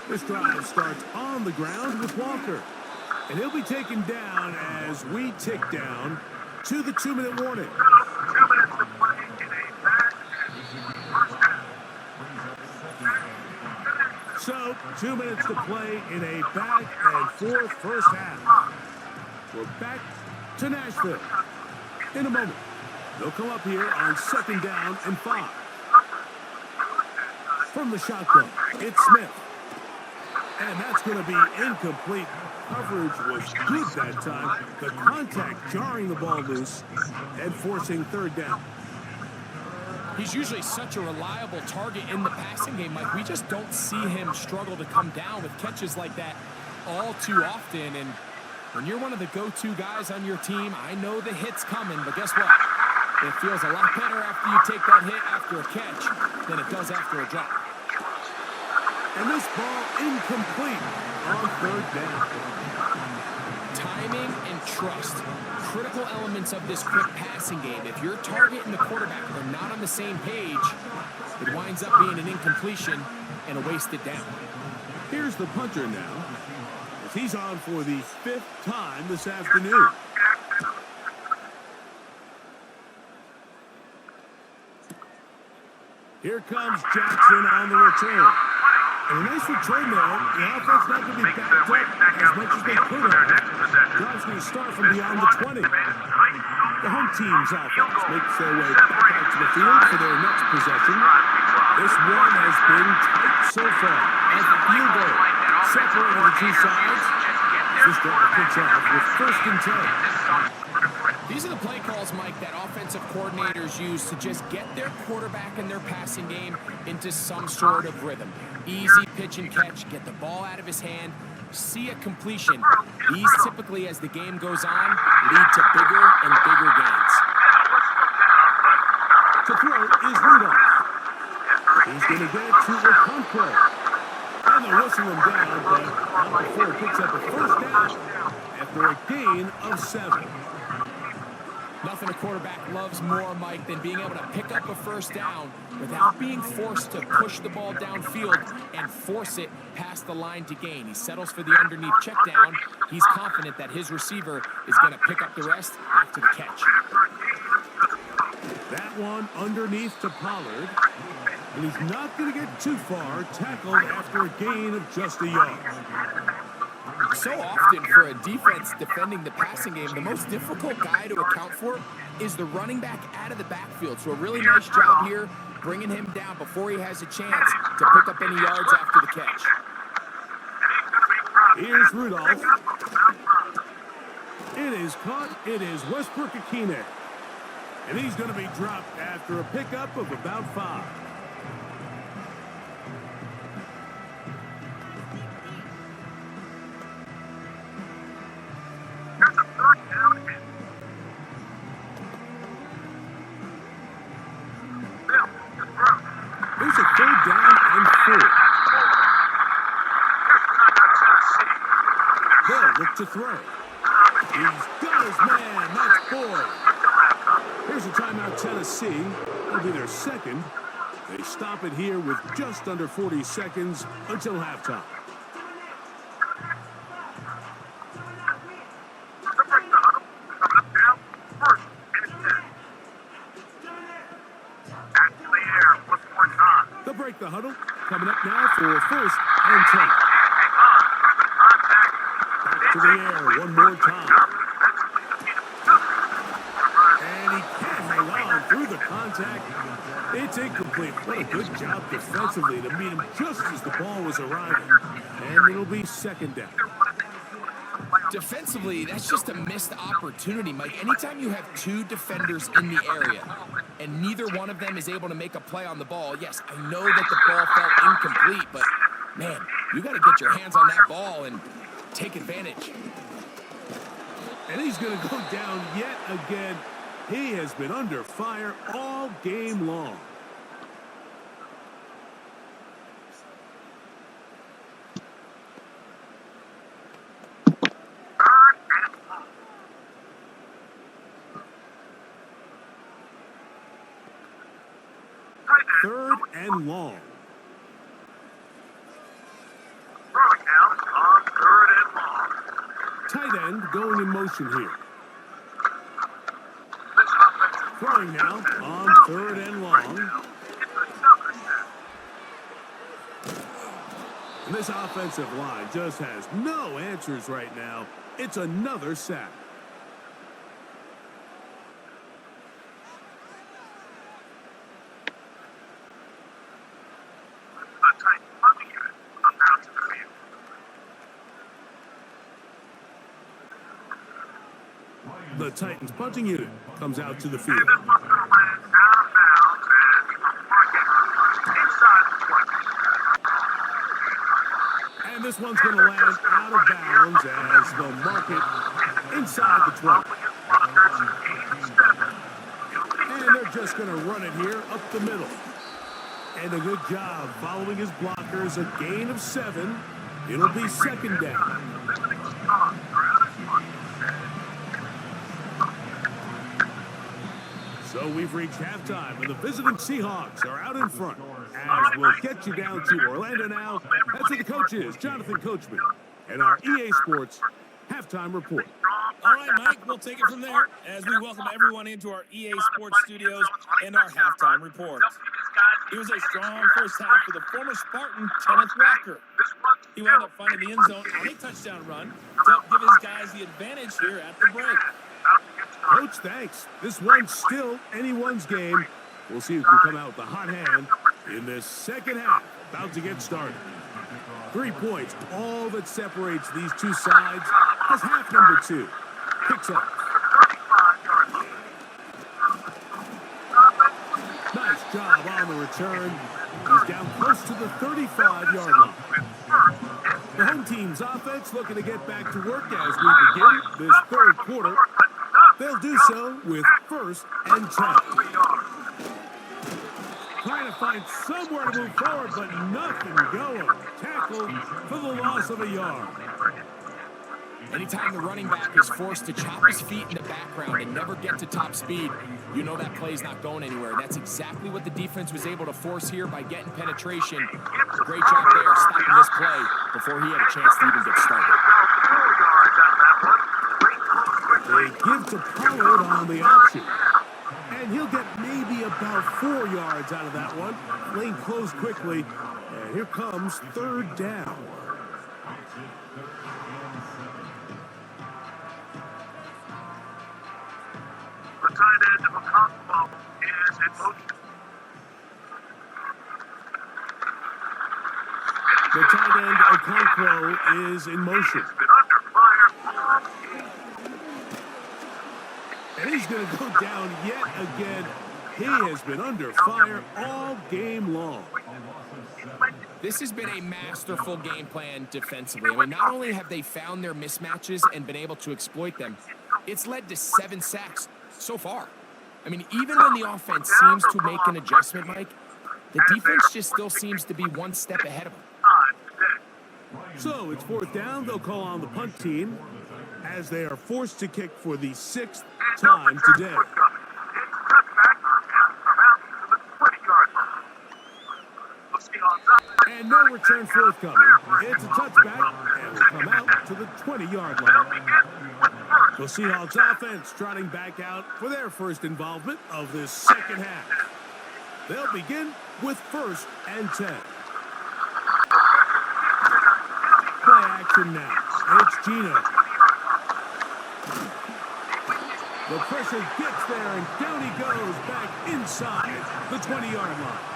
This drive starts on the ground with Walker. And he'll be taken down as we tick down to the 2-minute warning. 2 minutes to play in a back and first down. So, 2 minutes to play in a back and forth first half. We're back to Nashville. In a moment, they'll come up here on 2nd down and 5. From the shotgun, it's Smith. And that's going to be incomplete. Coverage was good that time. The contact jarring the ball loose and forcing 3rd down. He's usually such a reliable target in the passing game, Mike. We just don't see him struggle to come down with catches like that all too often. And when you're one of the go-to guys on your team, I know the hit's coming, but guess what? It feels a lot better after you take that hit after a catch than it does after a drop. And this ball incomplete on 3rd down. Timing and trust, critical elements of this quick passing game. If your target and the quarterback are not on the same page, it winds up being an incompletion and a wasted down. Here's the punter now, as he's on for the 5th time this afternoon. Here comes Jackson on the return. And a nice return there. The offense not going to be backed up as much as they could have. Drive's going to start from beyond the 20. The home team's offense makes their way back out to the field for their next possession. This one has been tight so far. As the field goal separating the two sides, this drive picks off with 1st and 10. These are the play calls, Mike, that offensive coordinators use to just get their quarterback and their passing game into some sort of rhythm. Easy pitch and catch, get the ball out of his hand, see a completion. These typically, as the game goes on, lead to bigger and bigger gains. To throw is Rudolph. He's going to get it to Okonkwo. And they're whistling him down, but not before he picks up a 1st down after a gain of 7. Nothing a quarterback loves more, Mike, than being able to pick up a 1st down without being forced to push the ball downfield and force it past the line to gain. He settles for the underneath check down. He's confident that his receiver is going to pick up the rest after the catch. That one underneath to Pollard. And he's not going to get too far, tackled after a gain of just a yard. So often for a defense defending the passing game, the most difficult guy to account for is the running back out of the backfield. So a really nice job here, bringing him down before he has a chance to pick up any yards after the catch. Here's Rudolph. It is caught. It is Westbrook-Akine. And he's going to be dropped after a pickup of about 5. There's a 3rd down and 4. They'll look to throw. He's got his man. That's Boyd. Here's a timeout, Tennessee. It'll be their 2nd. They stop it here with just under 40 seconds until halftime. They'll break the huddle. Coming up now for 1st and 10. Back to the air one more time. And he can't hang on through the contact. It's incomplete. What a good job defensively to meet him just as the ball was arriving. And it'll be 2nd down. Defensively, that's just a missed opportunity, Mike. Anytime you have two defenders in the area and neither one of them is able to make a play on the ball, yes, I know that the ball felt incomplete, but, man, you got to get your hands on that ball and take advantage. And he's going to go down yet again. He has been under fire all game long. Third and long. Throwing down on 3rd and long. Tight end going in motion here. This offensive Throwing now on 3rd and long. it's another sack. And this offensive line just has no answers right now. It's another sack. The tight punting unit about to the field. The Titans punting unit comes out to the field. And this one's going to land out of bounds as he will mark it inside the 20. And this one's going to land out of bounds as they'll mark it inside the 20. And they're just going to run it here up the middle. And a good job following his blockers, a gain of 7. It'll be 2nd down. So we've reached halftime, and the visiting Seahawks are out in front. As we'll get you down to Orlando now, that's to the coaches, Jonathan Coachman, and our EA Sports halftime report. All right, Mike, we'll take it from there as we welcome everyone into our EA Sports studios and our halftime report. It was a strong first half for the former Spartan, Kenneth Walker. He wound up finding the end zone on a touchdown run to help give his guys the advantage here at the break. Coach, thanks. This one's still anyone's game. We'll see who can come out with the hot hand in this second half. About to get started. 3 points, all that separates these two sides, as half number 2 kicks off. Nice job on the return. He's down close to the 35-yard line. The home team's offense looking to get back to work as we begin this 3rd quarter. They'll do so with 1st and 10. Trying to find somewhere to move forward, but nothing going. Tackled for the loss of a yard. Anytime the running back is forced to chop his feet in the background and never get to top speed, you know that play's not going anywhere. That's exactly what the defense was able to force here by getting penetration. Great job there stopping this play before he had a chance to even get started. They give to Pollard on the option. And he'll get maybe about 4 yards out of that one. Lane closed quickly. And here comes 3rd down. The tight end of a combo is in motion. The tight end, Okonkwo, is in motion. Been under fire. And he's going to go down yet again. He has been under fire all game long. This has been a masterful game plan defensively. I mean, not only have they found their mismatches and been able to exploit them, it's led to 7 sacks so far. I mean, even when the offense seems to make an adjustment, Mike, the defense just still seems to be one step ahead of them. So it's 4th down. They'll call on the punt team as they are forced to kick for the 6th time today. And no return forthcoming. It's a touchback and will come out to the 20-yard line. The Seahawks offense trotting back out for their first involvement of this second half. They'll begin with 1st and 10. Play action now. It's Gino. The pressure gets there, and down he goes back inside the 20-yard line.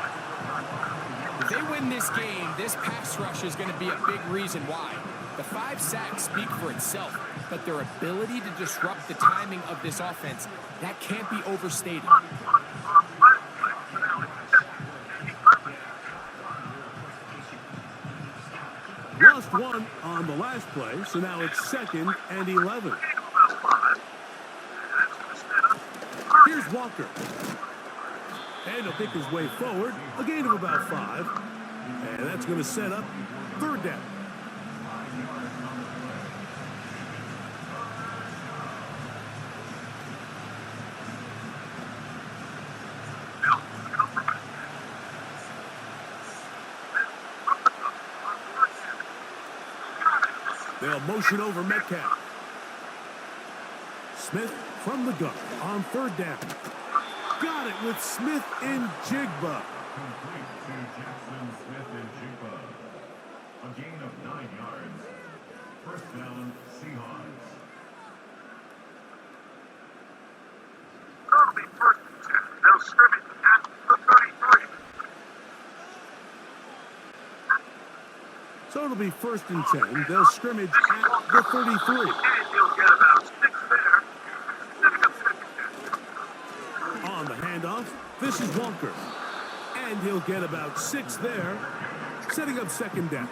If they win this game, this pass rush is going to be a big reason why. The 5 sacks speak for itself, but their ability to disrupt the timing of this offense, that can't be overstated. Lost one on the last play, so now it's 2nd and 11. Here's Walker. And he'll pick his way forward, a gain of about 5. And that's going to set up 3rd down. They'll motion over Metcalf. Smith from the gun on 3rd down. Got it with Smith and Jigba. Complete to Jackson Smith and Jigba. A gain of 9 yards. 1st down, Seahawks. That'll be 1st and 10. They'll scrimmage at the 33. So it'll be 1st and 10. They'll scrimmage at the 33. And you'll get about 6 there. Setting up 2nd down. On the handoff, this is Walker. And he'll get about 6 there, setting up 2nd down.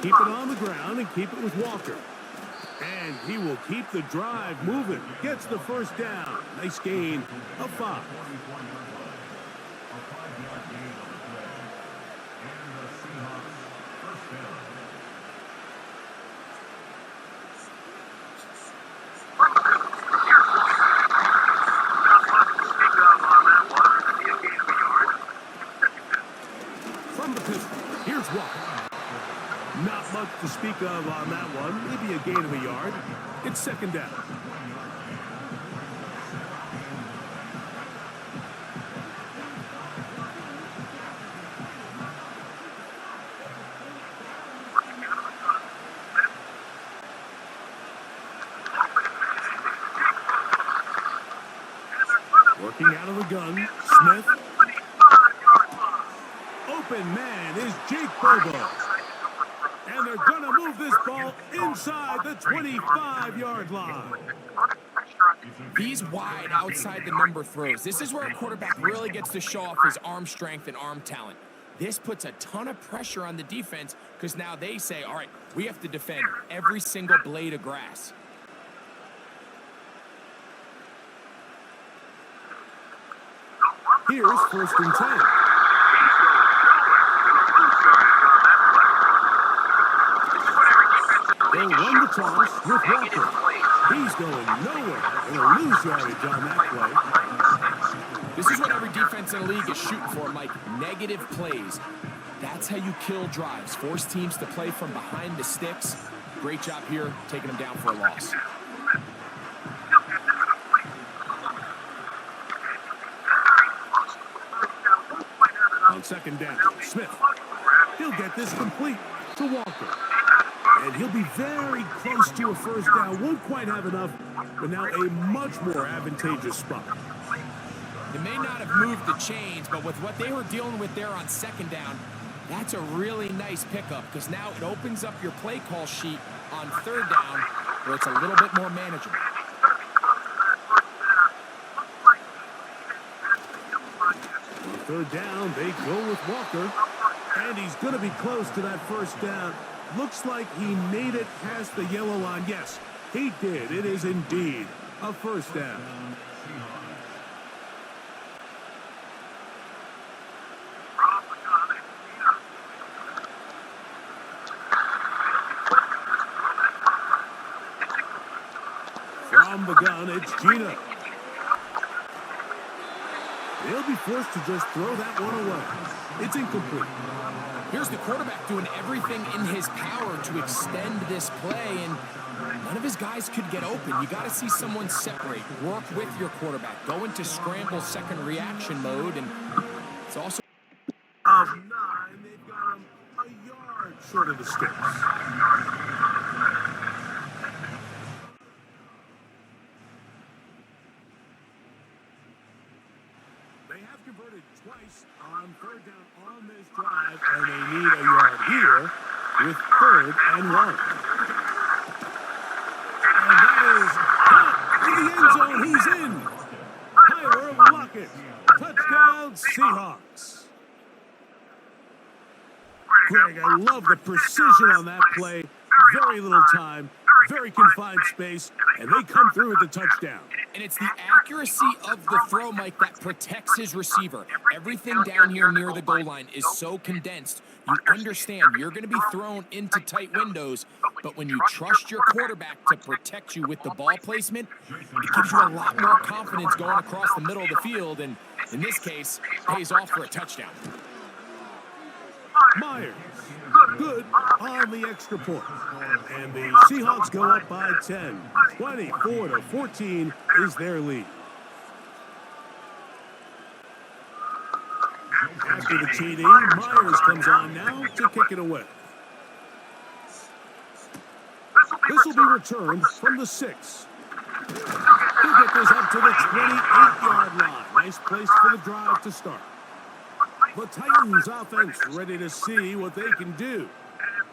Keep it on the ground and keep it with Walker. And he will keep the drive moving. Gets the 1st down. Nice gain of 5. From the pistol, here's Walker. Not much to speak of on that one. Maybe a gain of a yard. It's 2nd down. Working out of the gun, Smith. Open man is Jake Bobo. And they're going to move this ball inside the 25-yard line. These wide outside the number throws. This is where a quarterback really gets to show off his arm strength and arm talent. This puts a ton of pressure on the defense because now they say, all right, we have to defend every single blade of grass. Here's 1st and 10. They'll run the toss with Walker. He's going nowhere. They'll lose yardage on that play. This is what every defense in the league is shooting for, Mike. Negative plays. That's how you kill drives. Force teams to play from behind the sticks. Great job here, taking them down for a loss. On 2nd down, Smith. He'll get this complete to Walker. And he'll be very close to a 1st down. Won't quite have enough, but now a much more advantageous spot. They may not have moved the chains, but with what they were dealing with there on 2nd down, that's a really nice pickup because now it opens up your play call sheet on 3rd down where it's a little bit more manageable. On 3rd down, they go with Walker. And he's going to be close to that 1st down. Looks like he made it past the yellow line. Yes, he did. It is indeed a 1st down. From the gun, it's Gina. They'll be forced to just throw that one away. It's incomplete. Here's the quarterback doing everything in his power to extend this play, and none of his guys could get open. You got to see someone separate, work with your quarterback, go into scramble second reaction mode, and it's also Of 9, they've got him a yard short of the sticks. They have converted twice on 3rd down on this drive, and they need a yard here with 3rd and 1. And that is caught in the end zone. He's in. Tyler Lockett. Touchdown, Seahawks. Greg, I love the precision on that play. Very little time, very confined space, and they come through with the touchdown. And it's the accuracy of the throw, Mike, that protects his receiver. Everything down here near the goal line is so condensed. You understand you're going to be thrown into tight windows, but when you trust your quarterback to protect you with the ball placement, it gives you a lot more confidence going across the middle of the field, and in this case, pays off for a touchdown. Myers, good on the extra point. And the Seahawks go up by 10. 24-14 is their lead. After the TD, Myers comes on now to kick it away. This will be returned from the 6. He'll get this up to the 28-yard line. Nice place for the drive to start. The Titans offense ready to see what they can do.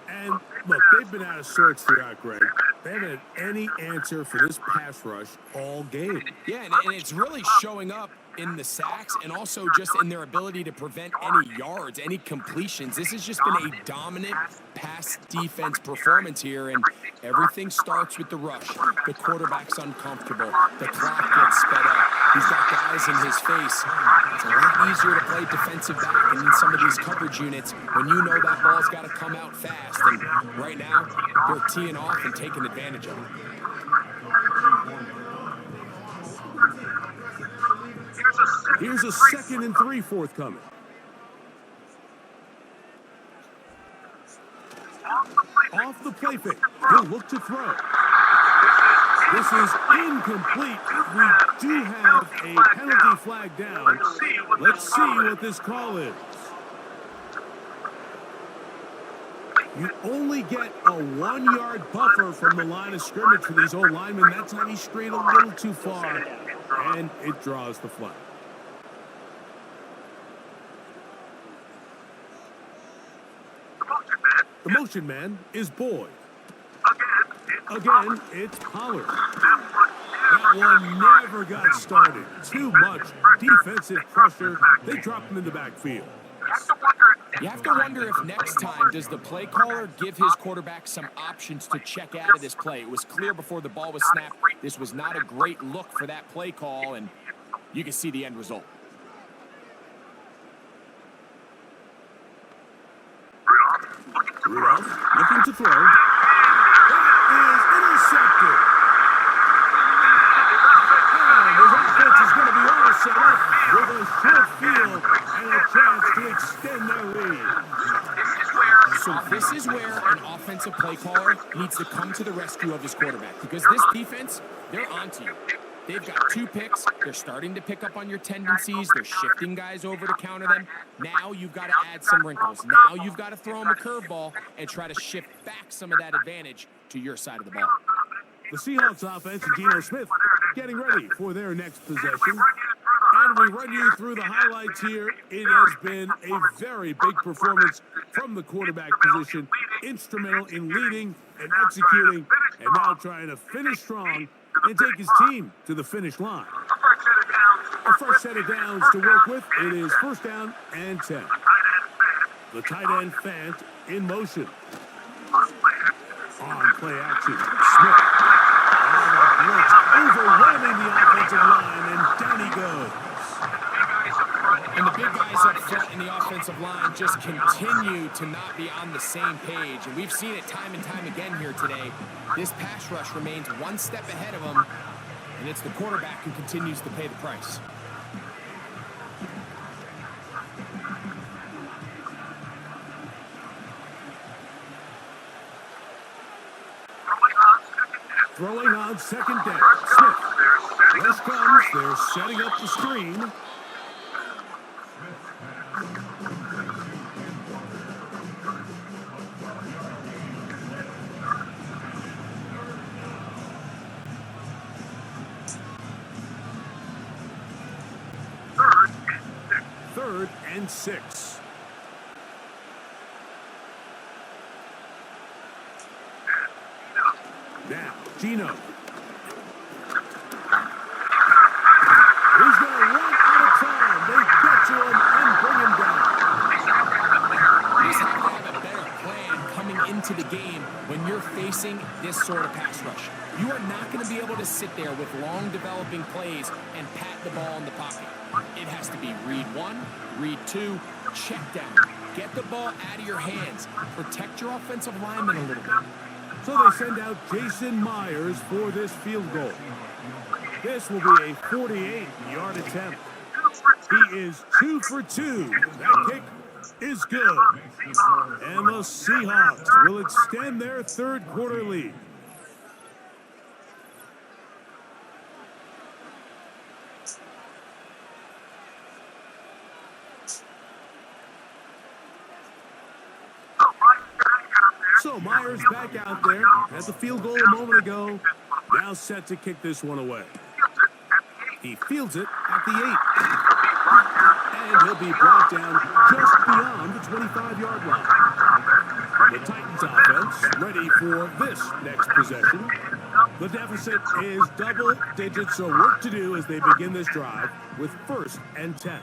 And look, they've been out of sorts throughout, Greg. They haven't had any answer for this pass rush all game. Yeah, and it's really showing up in the sacks and also just in their ability to prevent any yards, any completions. This has just been a dominant pass defense performance here, and everything starts with the rush. The quarterback's uncomfortable. The clock gets sped up. He's got guys in his face. It's a lot easier to play defensive back and in some of these coverage units when you know that ball's got to come out fast. And right now, they're teeing off and taking advantage of it. Here's a 2nd and 3 forthcoming. Off the play fake. He'll look to throw. This is incomplete. We do have a penalty flag down. Let's see what this call is. You only get a 1-yard buffer from the line of scrimmage for these old linemen. That time he strayed a little too far, and it draws the flag. The motion man is Boyd. Again, it's Pollard. That one never got started. Too much defensive pressure. They dropped him in the backfield. You have to wonder if next time, does the play caller give his quarterback some options to check out of this play? It was clear before the ball was snapped, this was not a great look for that play call, and you can see the end result. Rudolph looking to throw. That is intercepted. And his offense is going to be all set up with a short field and a chance to extend their lead. So this is where an offensive play caller needs to come to the rescue of his quarterback, because this defense, they're onto you. They've got 2 picks. They're starting to pick up on your tendencies. They're shifting guys over to counter them. Now you've got to add some wrinkles. Now you've got to throw them a curveball and try to shift back some of that advantage to your side of the ball. The Seahawks offense and Geno Smith getting ready for their next possession. And we run you through the highlights here. It has been a very big performance from the quarterback position. Instrumental in leading and executing, and now trying to finish strong and take his team to the finish line. A fresh set of downs to work with. It is 1st down and 10. The tight end Fant in motion. On play action, Smith. And the blitz overwhelming the offensive line, and down he goes. And the big guys up front in the offensive line just continue to not be on the same page. And we've seen it time and time again here today. This pass rush remains one step ahead of them, and it's the quarterback who continues to pay the price. throwing on second down. Smith. Rush comes. They're setting up the screen. Third and 6. Now, Gino. He's going to run out of time. They get to him and bring him down. You just have to have a better plan coming into the game when you're facing this sort of pass rush. You are not going to be able to sit there with long developing plays and pat the ball in the pocket. It has to be read 1, read 2, check down. Get the ball out of your hands. Protect your offensive lineman a little bit. So they send out Jason Myers for this field goal. This will be a 48-yard attempt. He is 2 for 2. That kick is good. And the Seahawks will extend their third quarter lead. So Myers back out there, had the field goal a moment ago, now set to kick this one away. He fields it at the 8. And he'll be brought down just beyond the 25-yard line. The Titans offense ready for this next possession. The deficit is double digits, so work to do as they begin this drive with 1st and 10.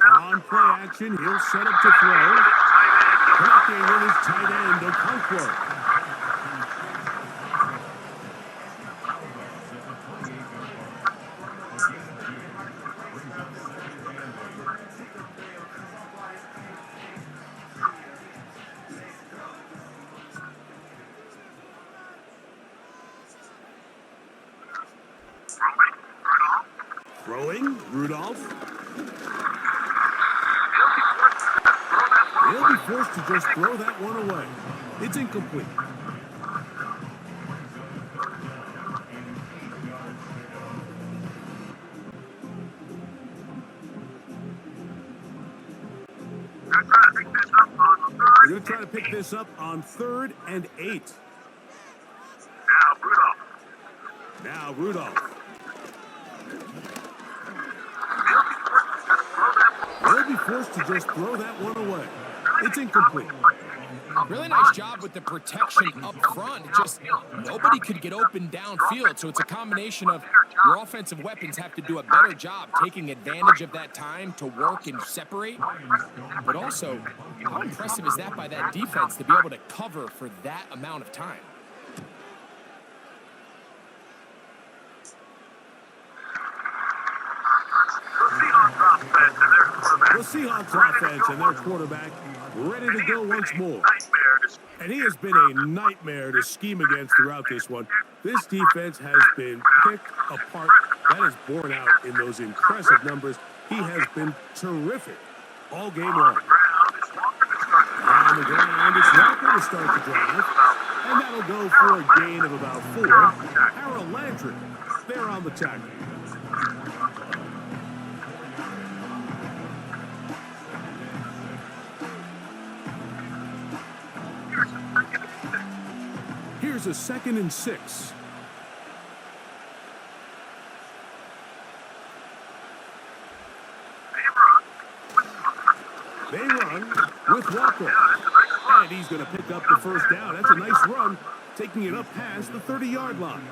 On play action, he'll set up to throw. Connecting with his tight end, Okonkwo. Throwing, Rudolph. He'll be forced to just throw that one away. It's incomplete. They're going to try to pick this up on 3rd and 8. Now Rudolph. They'll be forced to just throw that one away. It's incomplete. Really nice job with the protection up front. Just nobody could get open downfield, so it's a combination of your offensive weapons have to do a better job taking advantage of that time to work and separate. But also, how impressive is that by that defense to be able to cover for that amount of time? The Seahawks offense and their quarterback ready to go once more. And he has been a nightmare to scheme against throughout this one. This defense has been picked apart. That is borne out in those impressive numbers. He has been terrific all game long. On the ground, it's Walker to start the drive. And that'll go for a gain of about 4. Harold Landry there on the tackle. Here's a 2nd and 6. They run with Walker. And he's going to pick up the first down. That's a nice run, taking it up past the 30-yard line. An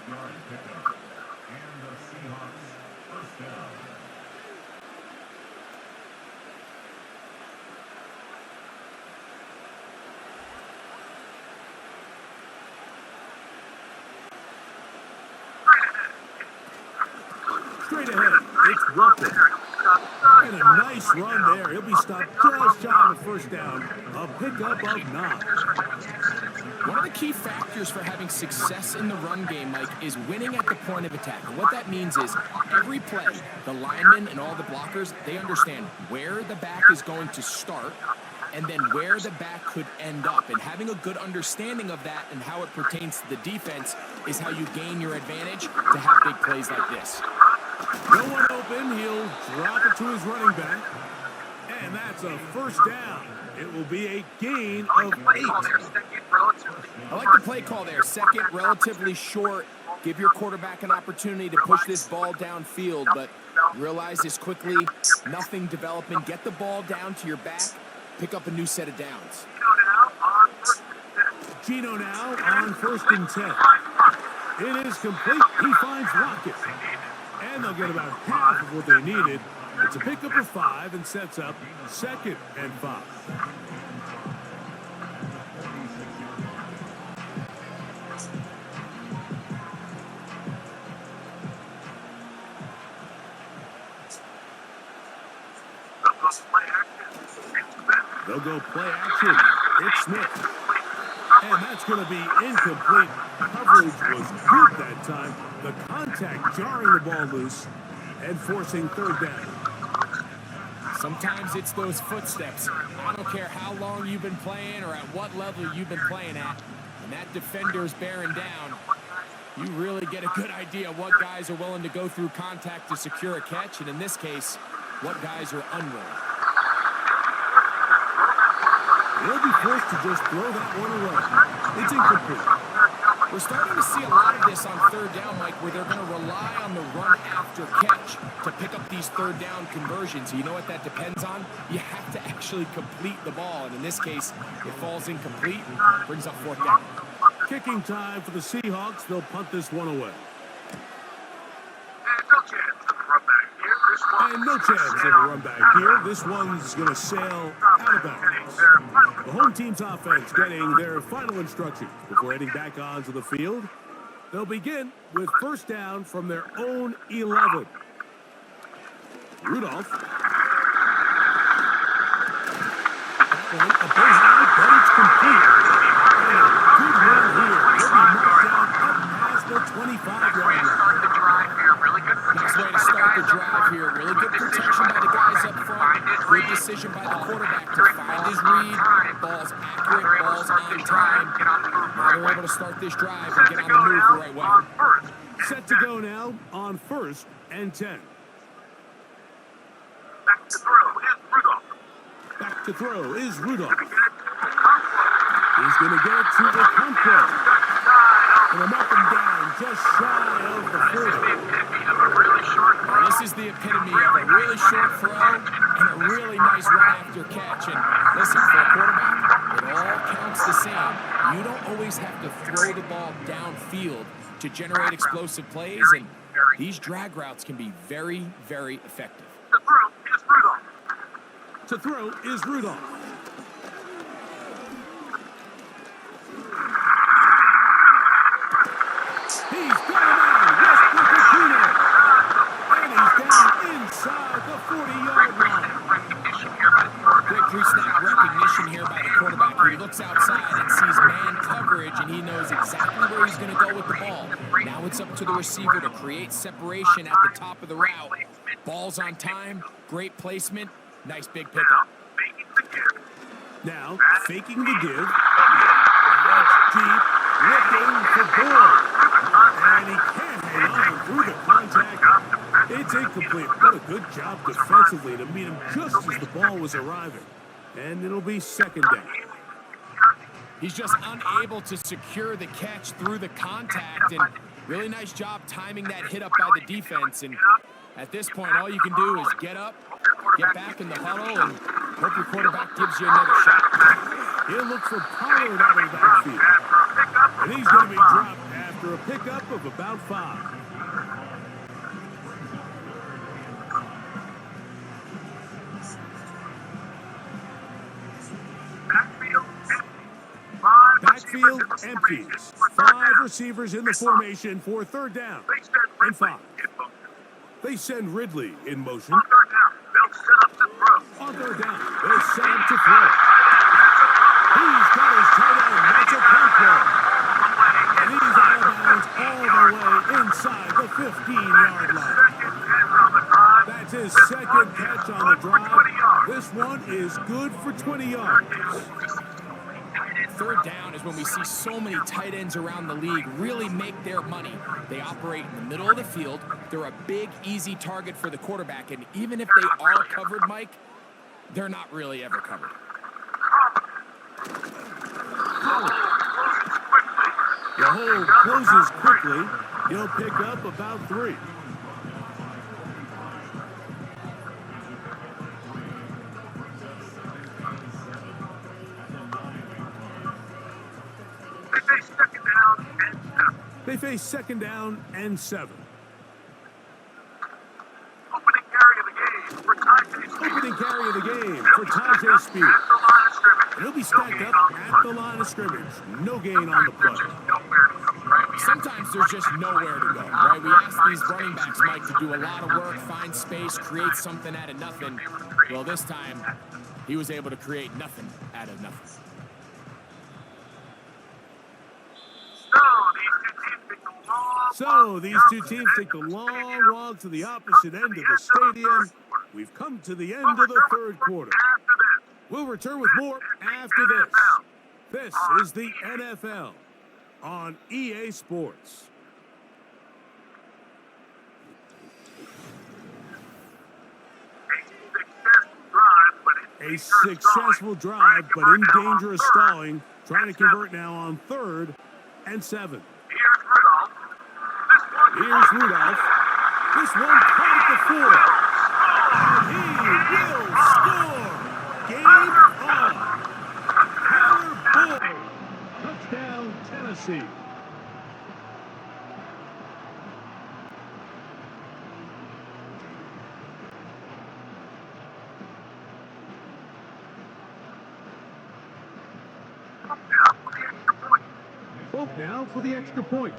8-yard pickup. And the Seahawks first down. Straight ahead, it's Walker. And a nice run there. He'll be stopped just shy of the first down. A pickup of 9. One of the key factors for having success in the run game, Mike, is winning at the point of attack. And what that means is every play, the linemen and all the blockers, they understand where the back is going to start and then where the back could end up. And having a good understanding of that and how it pertains to the defense is how you gain your advantage to have big plays like this. No one open. He'll drop it to his running back. And that's a first down. It will be a gain of 8. I like the play call there. Second, relatively short. Give your quarterback an opportunity to push this ball downfield, but realize this quickly. Nothing developing. Get the ball down to your back. Pick up a new set of downs. Gino now on 1st and 10. It is complete. He finds Lockett. And they'll get about half of what they needed. It's a pickup of 5 and sets up 2nd and 5. They'll go play action. It's Smith. And that's going to be incomplete. Coverage was good that time. The contact jarring the ball loose and forcing 3rd down. Sometimes it's those footsteps. I don't care how long you've been playing or at what level you've been playing at. When that defender's bearing down, you really get a good idea what guys are willing to go through contact to secure a catch, and in this case, what guys are unwilling. They'll be forced to just throw that one away. It's incomplete. We're starting to see a lot of this on 3rd down, Mike, where they're going to rely on the run after catch to pick up these 3rd down conversions. You know what that depends on? You have to actually complete the ball, and in this case, it falls incomplete and brings up 4th down. Kicking time for the Seahawks. They'll punt this one away. And no chance of a run back here. This one's going to sail out of bounds. The home team's offense getting their final instructions before heading back onto the field. They'll begin with 1st down from their own 11. Rudolph. That one a bit high, but it's complete. And a good run here. He'll be knocked down up past the 25-yard line. Nice way to start the drive here. Really good protection by the guys up front. Good decision by the quarterback to find his read. Ball's accurate, ball's on time. Now they're able to start this drive and get on the move the right way. Set to go now on 1st and 10. Back to throw is Rudolph. He's going to get it to the Conquest. And they'll knock him down just shy of the 40. Well, this is the epitome of a really short throw and a really nice run after catch. And listen, for a quarterback, it all counts the same. You don't always have to throw the ball downfield to generate explosive plays, and these drag routes can be very, very effective. To throw is Rudolph. He's got it out. Westbrook Aquino. And he's down inside the 40-yard line. Great pre-snap recognition here by the quarterback. He looks outside and sees man coverage, and he knows exactly where he's going to go with the ball. Now it's up to the receiver to create separation at the top of the route. Ball's on time, great placement, nice big pickup. Now, faking the give. That's deep, looking for Boyd. And he can't hang on through the contact. It's incomplete. What a good job defensively to meet him just as the ball was arriving. And it'll be 2nd down. He's just unable to secure the catch through the contact, and really nice job timing that hit up by the defense. And at this point, all you can do is get up, get back in the huddle, and hope your quarterback gives you another shot. He'll look for Pollard out of the backfield. And he's going to be dropped after a pickup of about 5. Backfield empties. 5 receivers in the formation for 3rd down and 5. They send Ridley in motion. On 3rd down, they'll set up to throw. He's got his tight end, Mitchell Conquest. inside the 15-yard line. That's his second catch on the drive. This one is good for 20 yards. Third down is when we see so many tight ends around the league really make their money. They operate in the middle of the field. They're a big, easy target for the quarterback. And even if they are covered, Mike, they're not really ever covered. The hole closes quickly. He'll pick up about 3. They face second down and 7. Opening carry of the game for Tajay Speed. And he'll be stacked up at the line of scrimmage. No gain on the play. Sometimes there's just nowhere to go, right? We ask these running backs, Mike, to do a lot of work, find space, create something out of nothing. Well, this time, he was able to create nothing out of nothing. So these two teams take the long walk to the opposite end of the stadium. We've come to the end of the third quarter. We'll return with more after this. This is the NFL on EA Sports. A successful drive, but in danger of stalling. Trying to convert now on 3rd and 7. Here's Rudolph. This one caught at the 4. And he will score. Game on. Tyler Boyd. Touchdown, Tennessee. Both now for the extra point.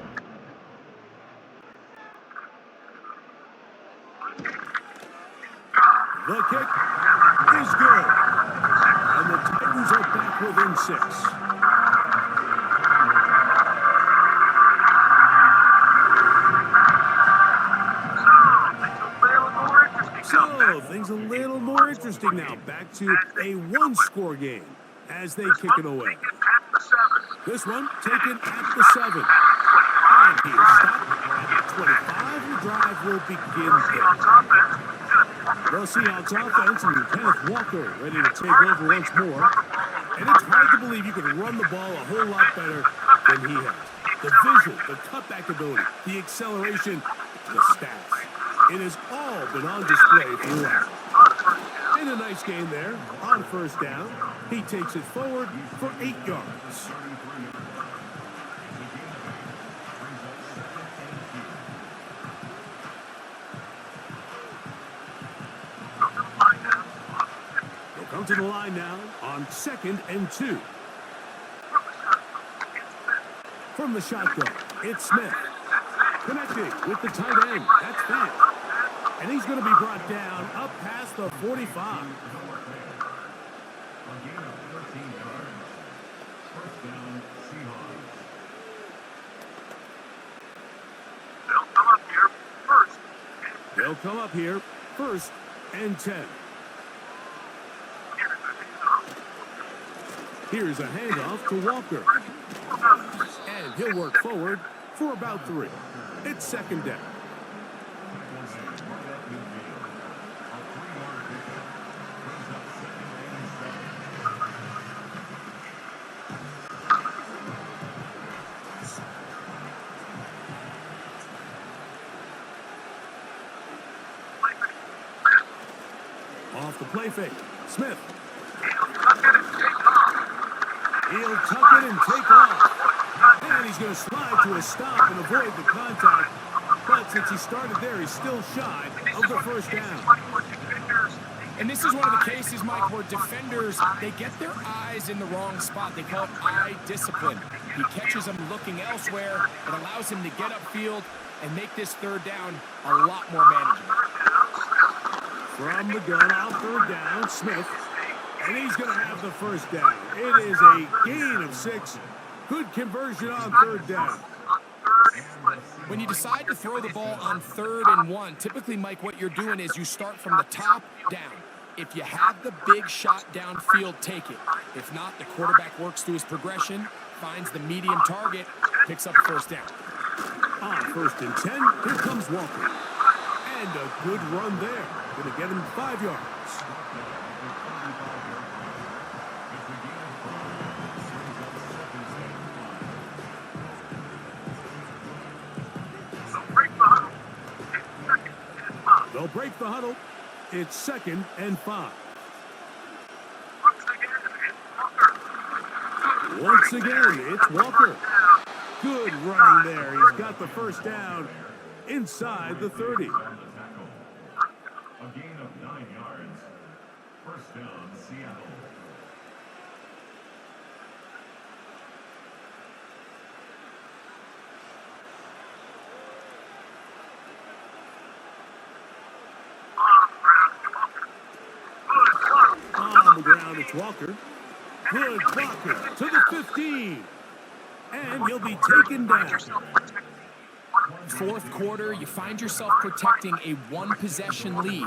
The kick is good. And the Titans are back within 6. So, things a little more interesting now. Back to a one-score game as they kick it away. This one taken at the 7. And he is stopped at the 25. The drive will begin there. The Seahawks offense and Kenneth Walker ready to take over once more. And it's hard to believe you can run the ball a whole lot better than he has. The vision, the cutback ability, the acceleration, the stats. It has all been on display throughout. And a nice gain there on 1st down. He takes it forward for 8 yards. Come to the line now on 2nd and 2. From the shotgun, it's Smith. Connecting with the tight end. That's Fant. And he's going to be brought down up past the 45. They'll come up here 1st and 10. Here's a handoff to Walker. And he'll work forward for about 3. It's 2nd down. Off the play fake. Smith. He'll tuck it and take off. And he's going to slide to a stop and avoid the contact. But since he started there, he's still shy of the 1st down. And this is one of the cases, Mike, where defenders, they get their eyes in the wrong spot. They call it eye discipline. He catches them looking elsewhere. It allows him to get upfield and make this 3rd down a lot more manageable. From the gun off 3rd down, Smith. And he's going to have the 1st down. It is a gain of 6. Good conversion on 3rd down. When you decide to throw the ball on 3rd and 1, typically, Mike, what you're doing is you start from the top down. If you have the big shot downfield, take it. If not, the quarterback works through his progression, finds the medium target, picks up the first down. On 1st and 10, here comes Walker. And a good run there. Gonna get him 5 yards. They'll break the huddle. It's 2nd and 5. Once again, it's Walker. Good running there. He's got the first down inside the 30. A gain of 9 yards. First down, Seattle. On the ground, it's Walker. Good blocker to the 15. And he'll be taken down. 4th quarter, you find yourself protecting a 1-possession lead.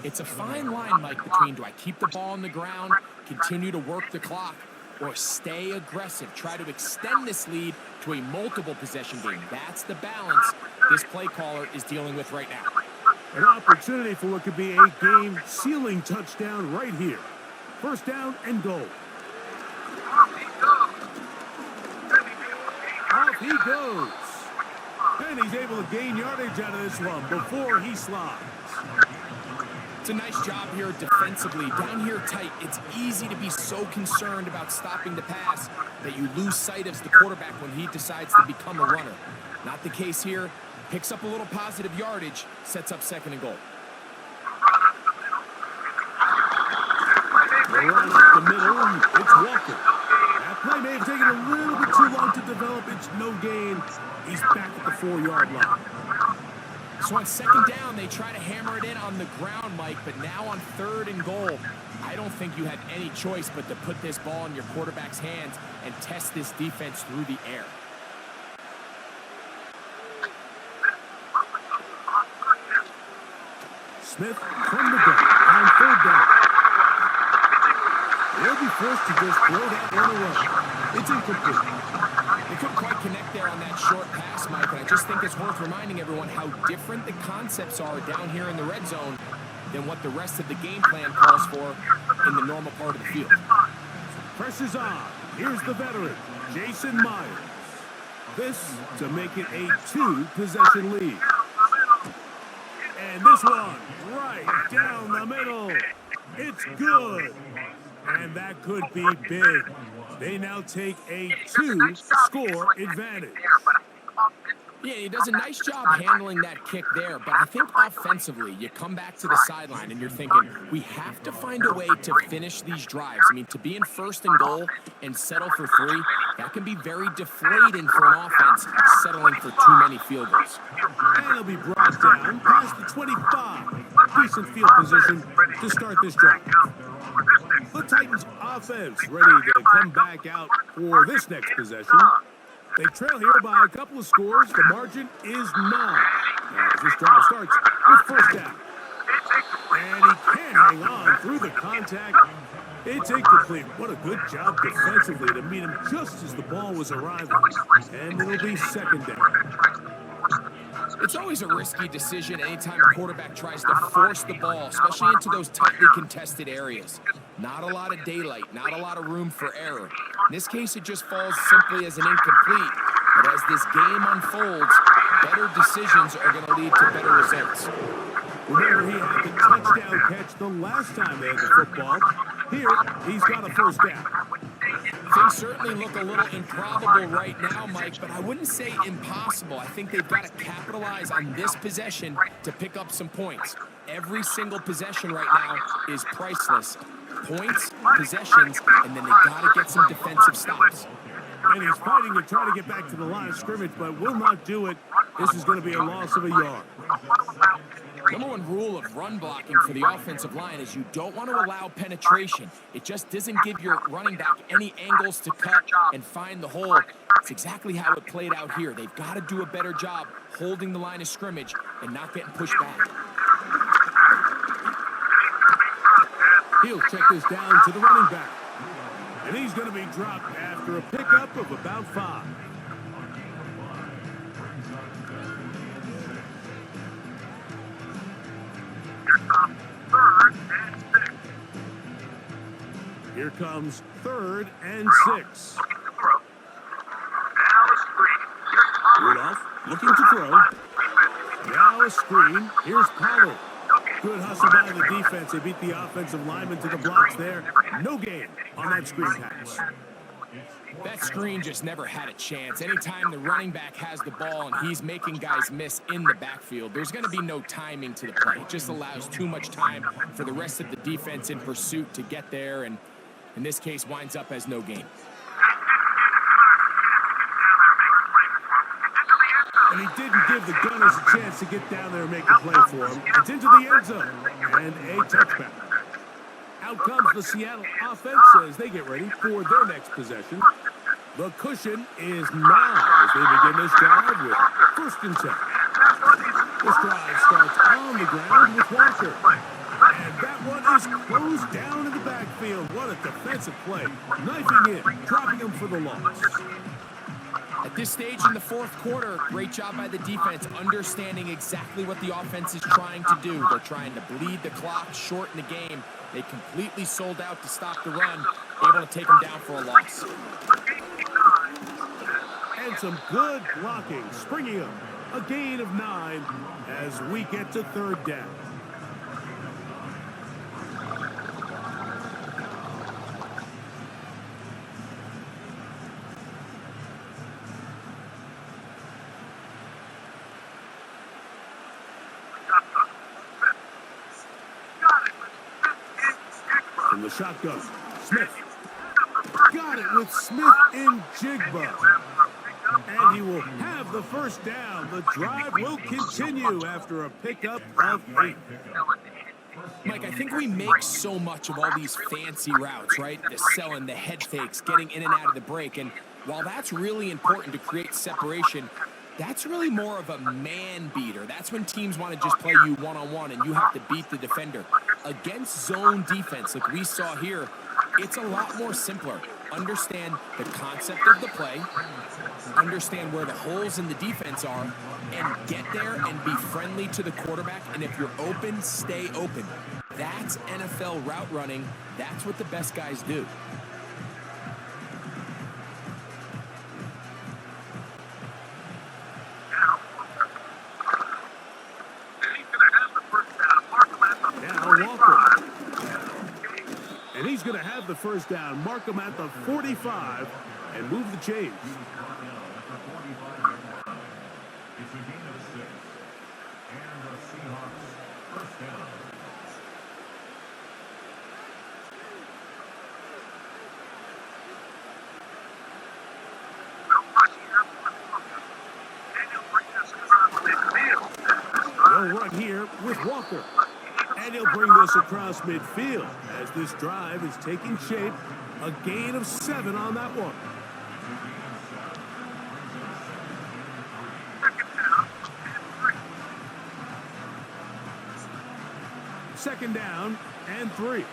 It's a fine line, Mike, between do I keep the ball on the ground, continue to work the clock, or stay aggressive, try to extend this lead to a multiple possession game. That's the balance this play caller is dealing with right now. An opportunity for what could be a game-sealing touchdown right here. 1st down and goal. Off he goes. And he's able to gain yardage out of this one before he slides. It's a nice job here defensively. Down here tight, it's easy to be so concerned about stopping the pass that you lose sight of the quarterback when he decides to become a runner. Not the case here. Picks up a little positive yardage, sets up 2nd and goal. Run up the middle, and it's Walker. That play may have taken a little bit too long to develop. It's no gain. He's back at the 4-yard line. So on 2nd down, they try to hammer it in on the ground, Mike, but now on 3rd and goal, I don't think you have any choice but to put this ball in your quarterback's hands and test this defense through the air. Smith from the gun on 3rd down. They'll be forced to just throw that one away. It's incomplete. They couldn't quite connect there on that short pass, Mike, and I just think it's worth reminding everyone how different the concepts are down here in the red zone than what the rest of the game plan calls for in the normal part of the field. Pressure's on. Here's the veteran, Jason Myers. This to make it a 2-possession lead. And this one, right down the middle. It's good. And that could be big. They now take a 2-score advantage. Yeah, he does a nice job handling that kick there, but I think offensively, you come back to the sideline and you're thinking, we have to find a way to finish these drives. I mean, to be in 1st and goal and settle for 3, that can be very deflating for an offense settling for too many field goals. And he'll be brought down past the 25. Decent field position to start this drive. The Titans offense ready to come back out for this next possession. They trail here by a couple of scores. The margin is 9. As this drive starts with 1st down. And he can't hang on through the contact. It's incomplete. What a good job defensively to meet him just as the ball was arriving. And it'll be 2nd down. It's always a risky decision anytime a quarterback tries to force the ball, especially into those tightly contested areas. Not a lot of daylight, not a lot of room for error. In this case, it just falls simply as an incomplete. But as this game unfolds, better decisions are going to lead to better results. Remember, he had the touchdown catch the last time they had the football. Here, he's got a 1st down. Things certainly look a little improbable right now, Mike, but I wouldn't say impossible. I think they've got to capitalize on this possession to pick up some points. Every single possession right now is priceless. Points, possessions, and then they got to get some defensive stops. And he's fighting to try to get back to the line of scrimmage, but will not do it. This is going to be a loss of a yard. Number one rule of run blocking for the offensive line is you don't want to allow penetration. It just doesn't give your running back any angles to cut and find the hole. It's exactly how it played out here. They've got to do a better job holding the line of scrimmage and not getting pushed back. He'll check this down to the running back. And he's going to be dropped after a pickup of about 5. Here comes 3rd and 6. Rudolph looking to throw. Now a screen. Here's Pollard. Good hustle by the defense. They beat the offensive lineman to the blocks there. No gain on that screen pass. That screen just never had a chance. Anytime the running back has the ball and he's making guys miss in the backfield, there's going to be no timing to the play. It just allows too much time for the rest of the defense in pursuit to get there, and in this case winds up as no gain. And he didn't give the Gunners a chance to get down there and make a play for him. It's into the end zone and a touchback. Out comes the Seattle offense as they get ready for their next possession. The cushion is now as they begin this drive with 1st and 10. This drive starts on the ground with Walker. And that one is closed down in the backfield. What a defensive play. Knifing in, dropping him for the loss. At this stage in the 4th quarter, great job by the defense, understanding exactly what the offense is trying to do. They're trying to bleed the clock, shorten the game. They completely sold out to stop the run, able to take them down for a loss. And some good blocking, springing up a gain of 9 as we get to 3rd down. From the shotgun, Smith. Got it with Smith in Jigba. And he will have the 1st down. The drive will continue after a pickup of 8. Mike, I think we make so much of all these fancy routes, right? The selling, the head fakes, getting in and out of the break. And while that's really important to create separation, that's really more of a man beater. That's when teams want to just play you one-on-one and you have to beat the defender. Against zone defense, like we saw here, it's a lot more simpler. Understand the concept of the play, understand where the holes in the defense are, and get there and be friendly to the quarterback. And if you're open, stay open. That's NFL route running. That's what the best guys do. And he's going to have the 1st down, mark him at the 45, and move the chains. It's a gain of 6. And the Seahawks 1st down. They'll run here with Walker. And he'll bring this across midfield as this drive is taking shape. A gain of 7 on that one. Second down and 3.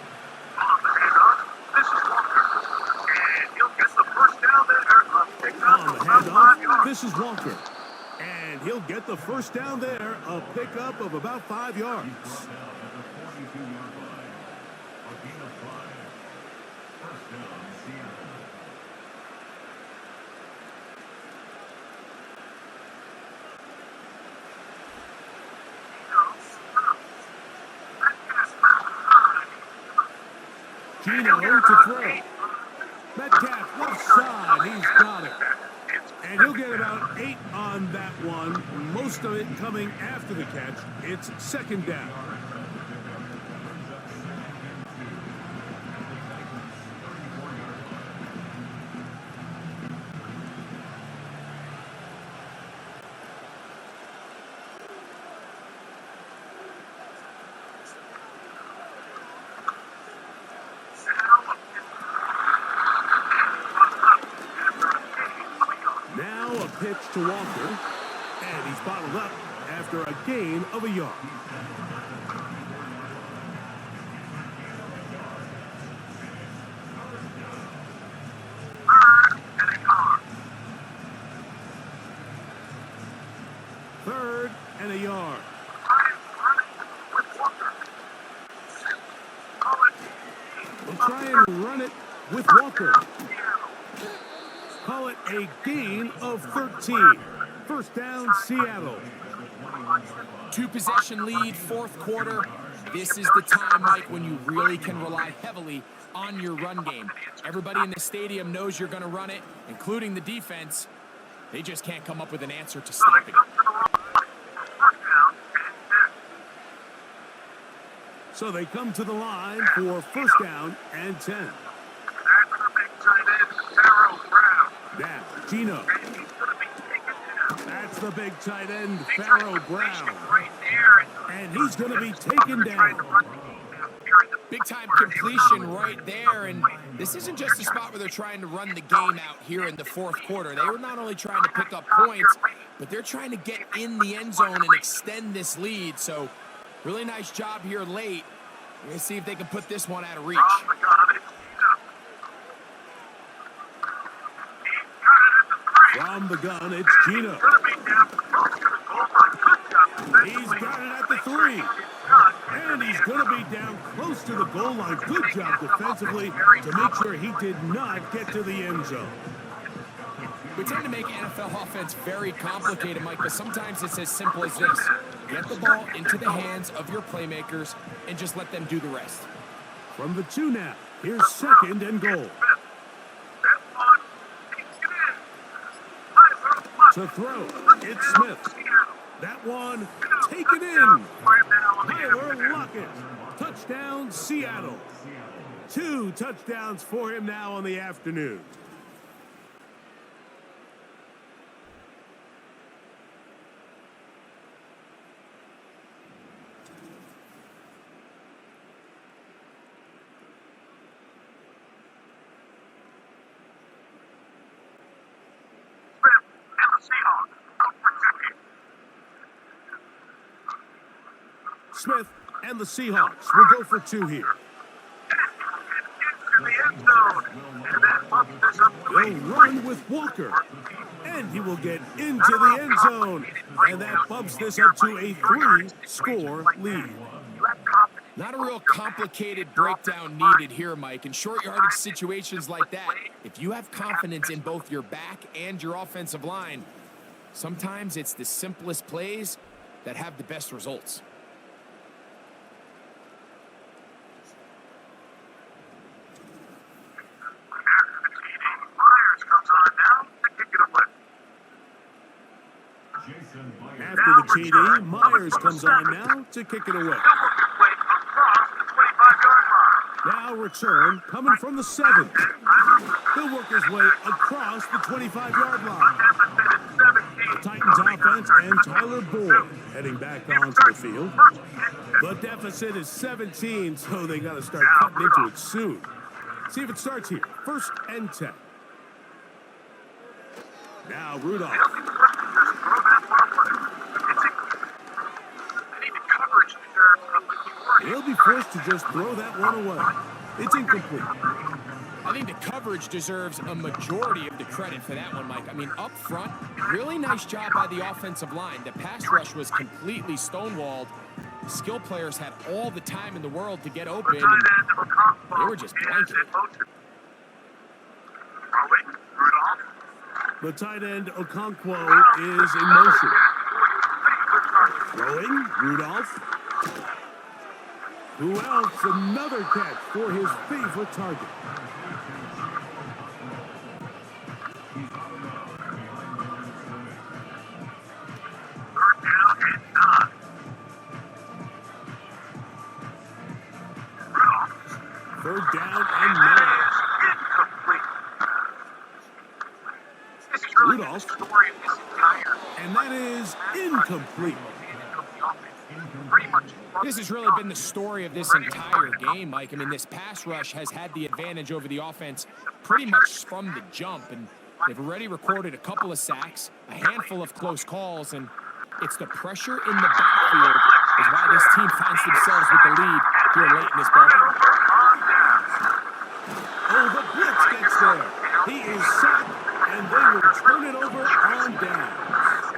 On the handoff, this is Walker. And he'll get the 1st down there, a pickup of about 5 yards. Gino to throw. Metcalf left side, he's got it. And he'll get about 8 on that one, most of it coming after the catch. It's 2nd down. to Walker. And he's bottled up after a gain of a yard. Third and a yard. They'll try and run it with Walker. Call it a gain of 13. First down, Seattle. 2-possession lead, fourth quarter. This is the time, Mike, when you really can rely heavily on your run game. Everybody in the stadium knows you're going to run it, including the defense. They just can't come up with an answer to stopping it. So they come to the line for first down and 10. Now, Gino. That's the big tight end, Pharaoh Brown. And he's going to be taken down. Big-time completion right there, and this isn't just a spot where they're trying to run the game out here in the fourth quarter. They were not only trying to pick up points, but they're trying to get in the end zone and extend this lead. So, really nice job here late. We're going to see if they can put this one out of reach. From the gun, it's Gino. He's got it at the 3. And he's going to be down close to the goal line. Good job defensively to make sure he did not get to the end zone. We tend to make NFL offense very complicated, Mike, but sometimes it's as simple as this. Get the ball into the hands of your playmakers and just let them do the rest. From the 2 now, here's second and goal. To throw, it's Smith. That one taken in. Tyler Lockett. Touchdown, Seattle. 2 touchdowns for him now on the afternoon. Smith and the Seahawks will go for 2 here. He'll run with Walker. And he will get into the end zone. And that bumps this up to a 3-score lead. Not a real complicated breakdown needed here, Mike. In short yardage situations like that, if you have confidence in both your back and your offensive line, sometimes it's the simplest plays that have the best results. After the TD, Myers comes on now to kick it away. Now return coming from the 7. He'll work his way across the 25-yard line. The Titans offense and Tyler Boyd heading back onto the field. The deficit is 17, so they got to start cutting into it soon. See if it starts here. First and 10. Now Rudolph. He'll be forced to just throw that one away. It's incomplete. I think the coverage deserves a majority of the credit for that one, Mike. I mean, up front, really nice job by the offensive line. The pass rush was completely stonewalled. Skill players had all the time in the world to get open, and they were just blanketed. The tight end, Okonkwo, is in motion. Throwing, Rudolph. Who else? Another catch for his favorite target. Third down and 9. Rudolph. And that is incomplete. This has really been the story of this entire game, Mike. I mean, this pass rush has had the advantage over the offense pretty much from the jump, and They've already recorded a couple of sacks, a handful of close calls, and it's the pressure in the backfield is why this team finds themselves with the lead here late in this ballgame. Oh, the blitz gets there. He is sacked, and they will turn it over on downs.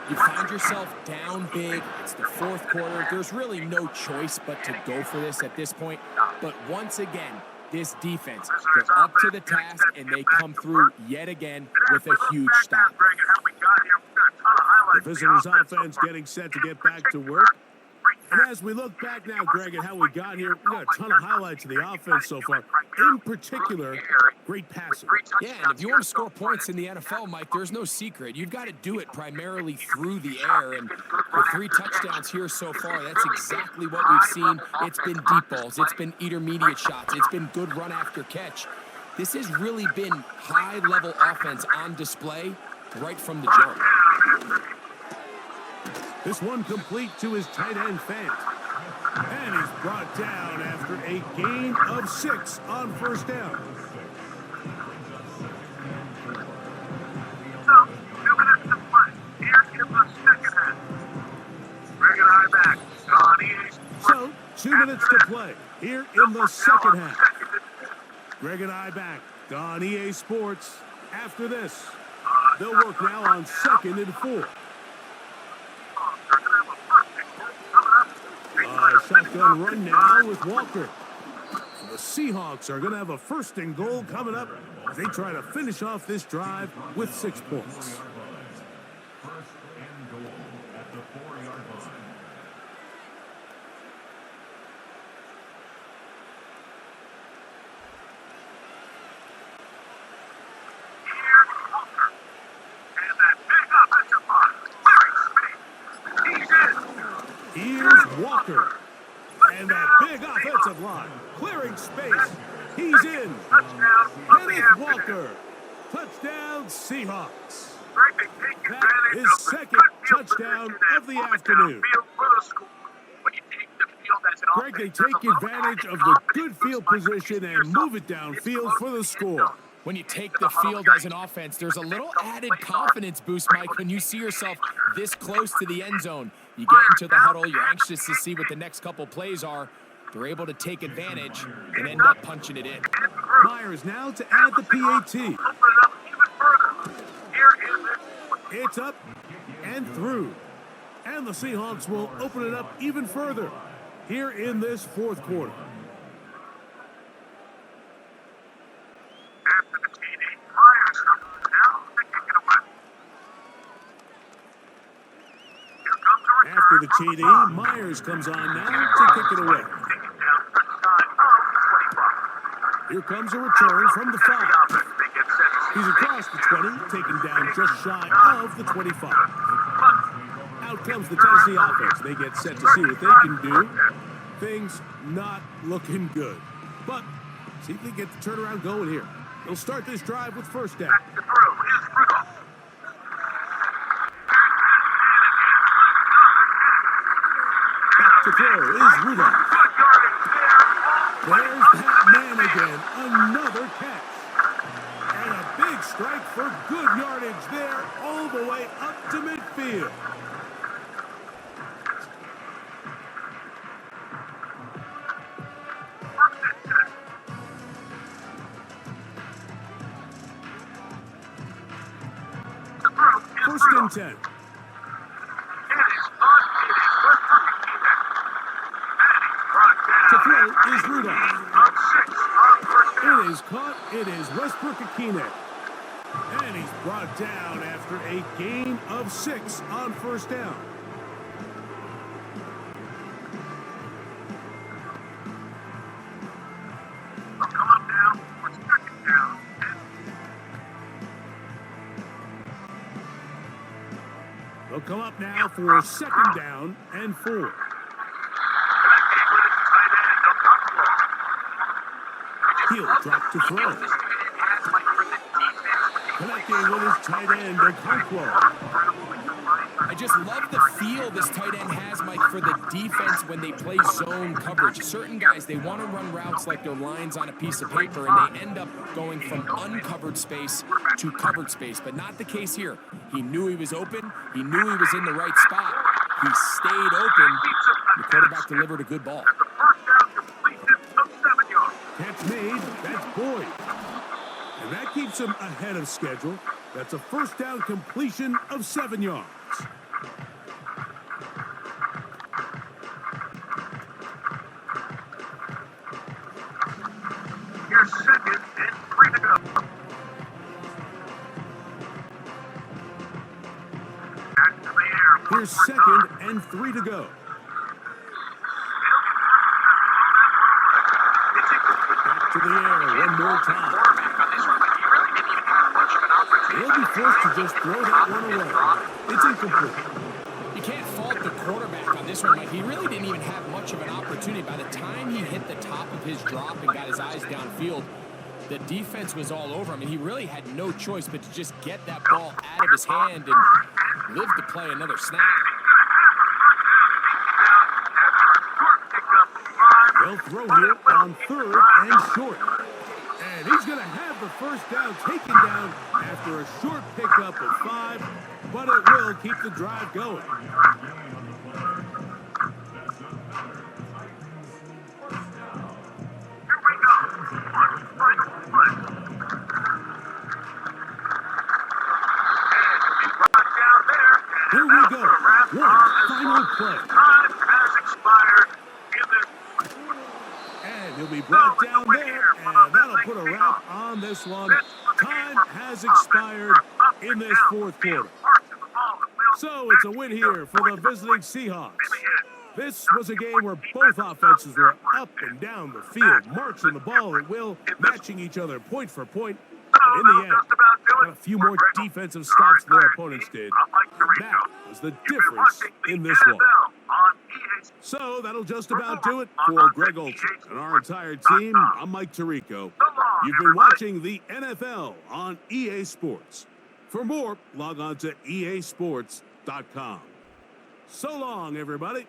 You find yourself down big. It's the fourth quarter. There's really no choice but to go for this at this point. But once again, this defense, they're up to the task, and they come through yet again with a huge stop. The visitors' offense getting set to get back to work. And as we look back now, Greg, at how we got here, we got a ton of highlights of the offense so far. In particular, great passing. Yeah, and if you want to score points in the NFL, Mike, there's no secret. You've got to do it primarily through the air. And with 3 touchdowns here so far, that's exactly what we've seen. It's been deep balls. It's been intermediate shots. It's been good run after catch. This has really been high-level offense on display right from the jump. This one complete to his tight end, Fant. And he's brought down after a gain of 6 on first down. So, 2 minutes to play. Here in the second half. Greg and I back on EA Sports. So, 2 minutes to play here in the second half. Greg and I back on EA Sports. After this, they'll work now on 2nd and 4. Shotgun run now with Walker. The Seahawks are going to have a 1st and goal coming up as they try to finish off this drive with 6 points. 1st and goal at the 4-yard line. Here's Walker. And that big offensive line, clearing space. He's in. Kenneth Walker. Touchdown, Seahawks. That is 2nd touchdown of the afternoon. Greg, they take advantage of the good field position and move it downfield for the score. When you take the field as an offense, there's a little added confidence boost, Mike, when you see yourself this close to the end zone. You get into the huddle, you're anxious to see what the next couple plays are. They're able to take advantage and end up punching it in. Myers now to add the PAT. It's up and through. And the Seahawks will open it up even further here in this 4th quarter. After the TD, Myers comes on now to kick it away. Here comes a return from the 5. He's across the 20, taken down just shy of the 25. Out comes the Tennessee offense. They get set to see what they can do. Things not looking good. But see if they get the turnaround going here. They'll start this drive with 1st down. To throw is Rudolph. There's that man again. Another catch. And a big strike for good yardage there all the way up to midfield. First and 10. To throw is Rudolph. It is caught. It is Westbrook-Akine. And he's brought down after a gain of 6 on 1st down. They'll come up now for a 2nd down and 4. He'll drop to throw. Connecting with his tight end, Okonkwo. I just love the feel this tight end has, Mike, for the defense when they play zone coverage. Certain guys, they want to run routes like they're lines on a piece of paper, and they end up going from uncovered space to covered space, but not the case here. He knew he was open. He knew he was in the right spot. He stayed open. The quarterback delivered a good ball. First down completion of 7 yards. Catch made, that's Boyd. And that keeps him ahead of schedule. That's a first down completion of 7 yards. Here's 2nd and 3 to go. Back to the air. Here's 2nd and 3 to go. Back to the air one more time. They'll be forced to just throw that one away. It's incomplete. You can't fault the quarterback on this one, Mike. He really didn't even have much of an opportunity. By the time he hit the top of his drop and got his eyes downfield, the defense was all over him, and he really had no choice but to just get that ball out of his hand and live to play another snap. They'll throw here on 3rd and short. And he's going to have the first down taken down after a short pickup of 5, but it will keep the drive going. Here we go. One final play. Time has expired in this. And he'll be brought down there, and that'll put a wrap on this one. Time has expired in this 4th quarter. So it's a win here for the visiting Seahawks. This was a game where both offenses were up and down the field, marching the ball at will, matching each other point for point. And in the end, got a few more defensive stops than their opponents did. That was the difference in this one. So that'll just about do it for Greg Olson and our entire team. I'm Mike Tirico. You've been watching the NFL on EA Sports. For more, log on to easports.com. So long, everybody.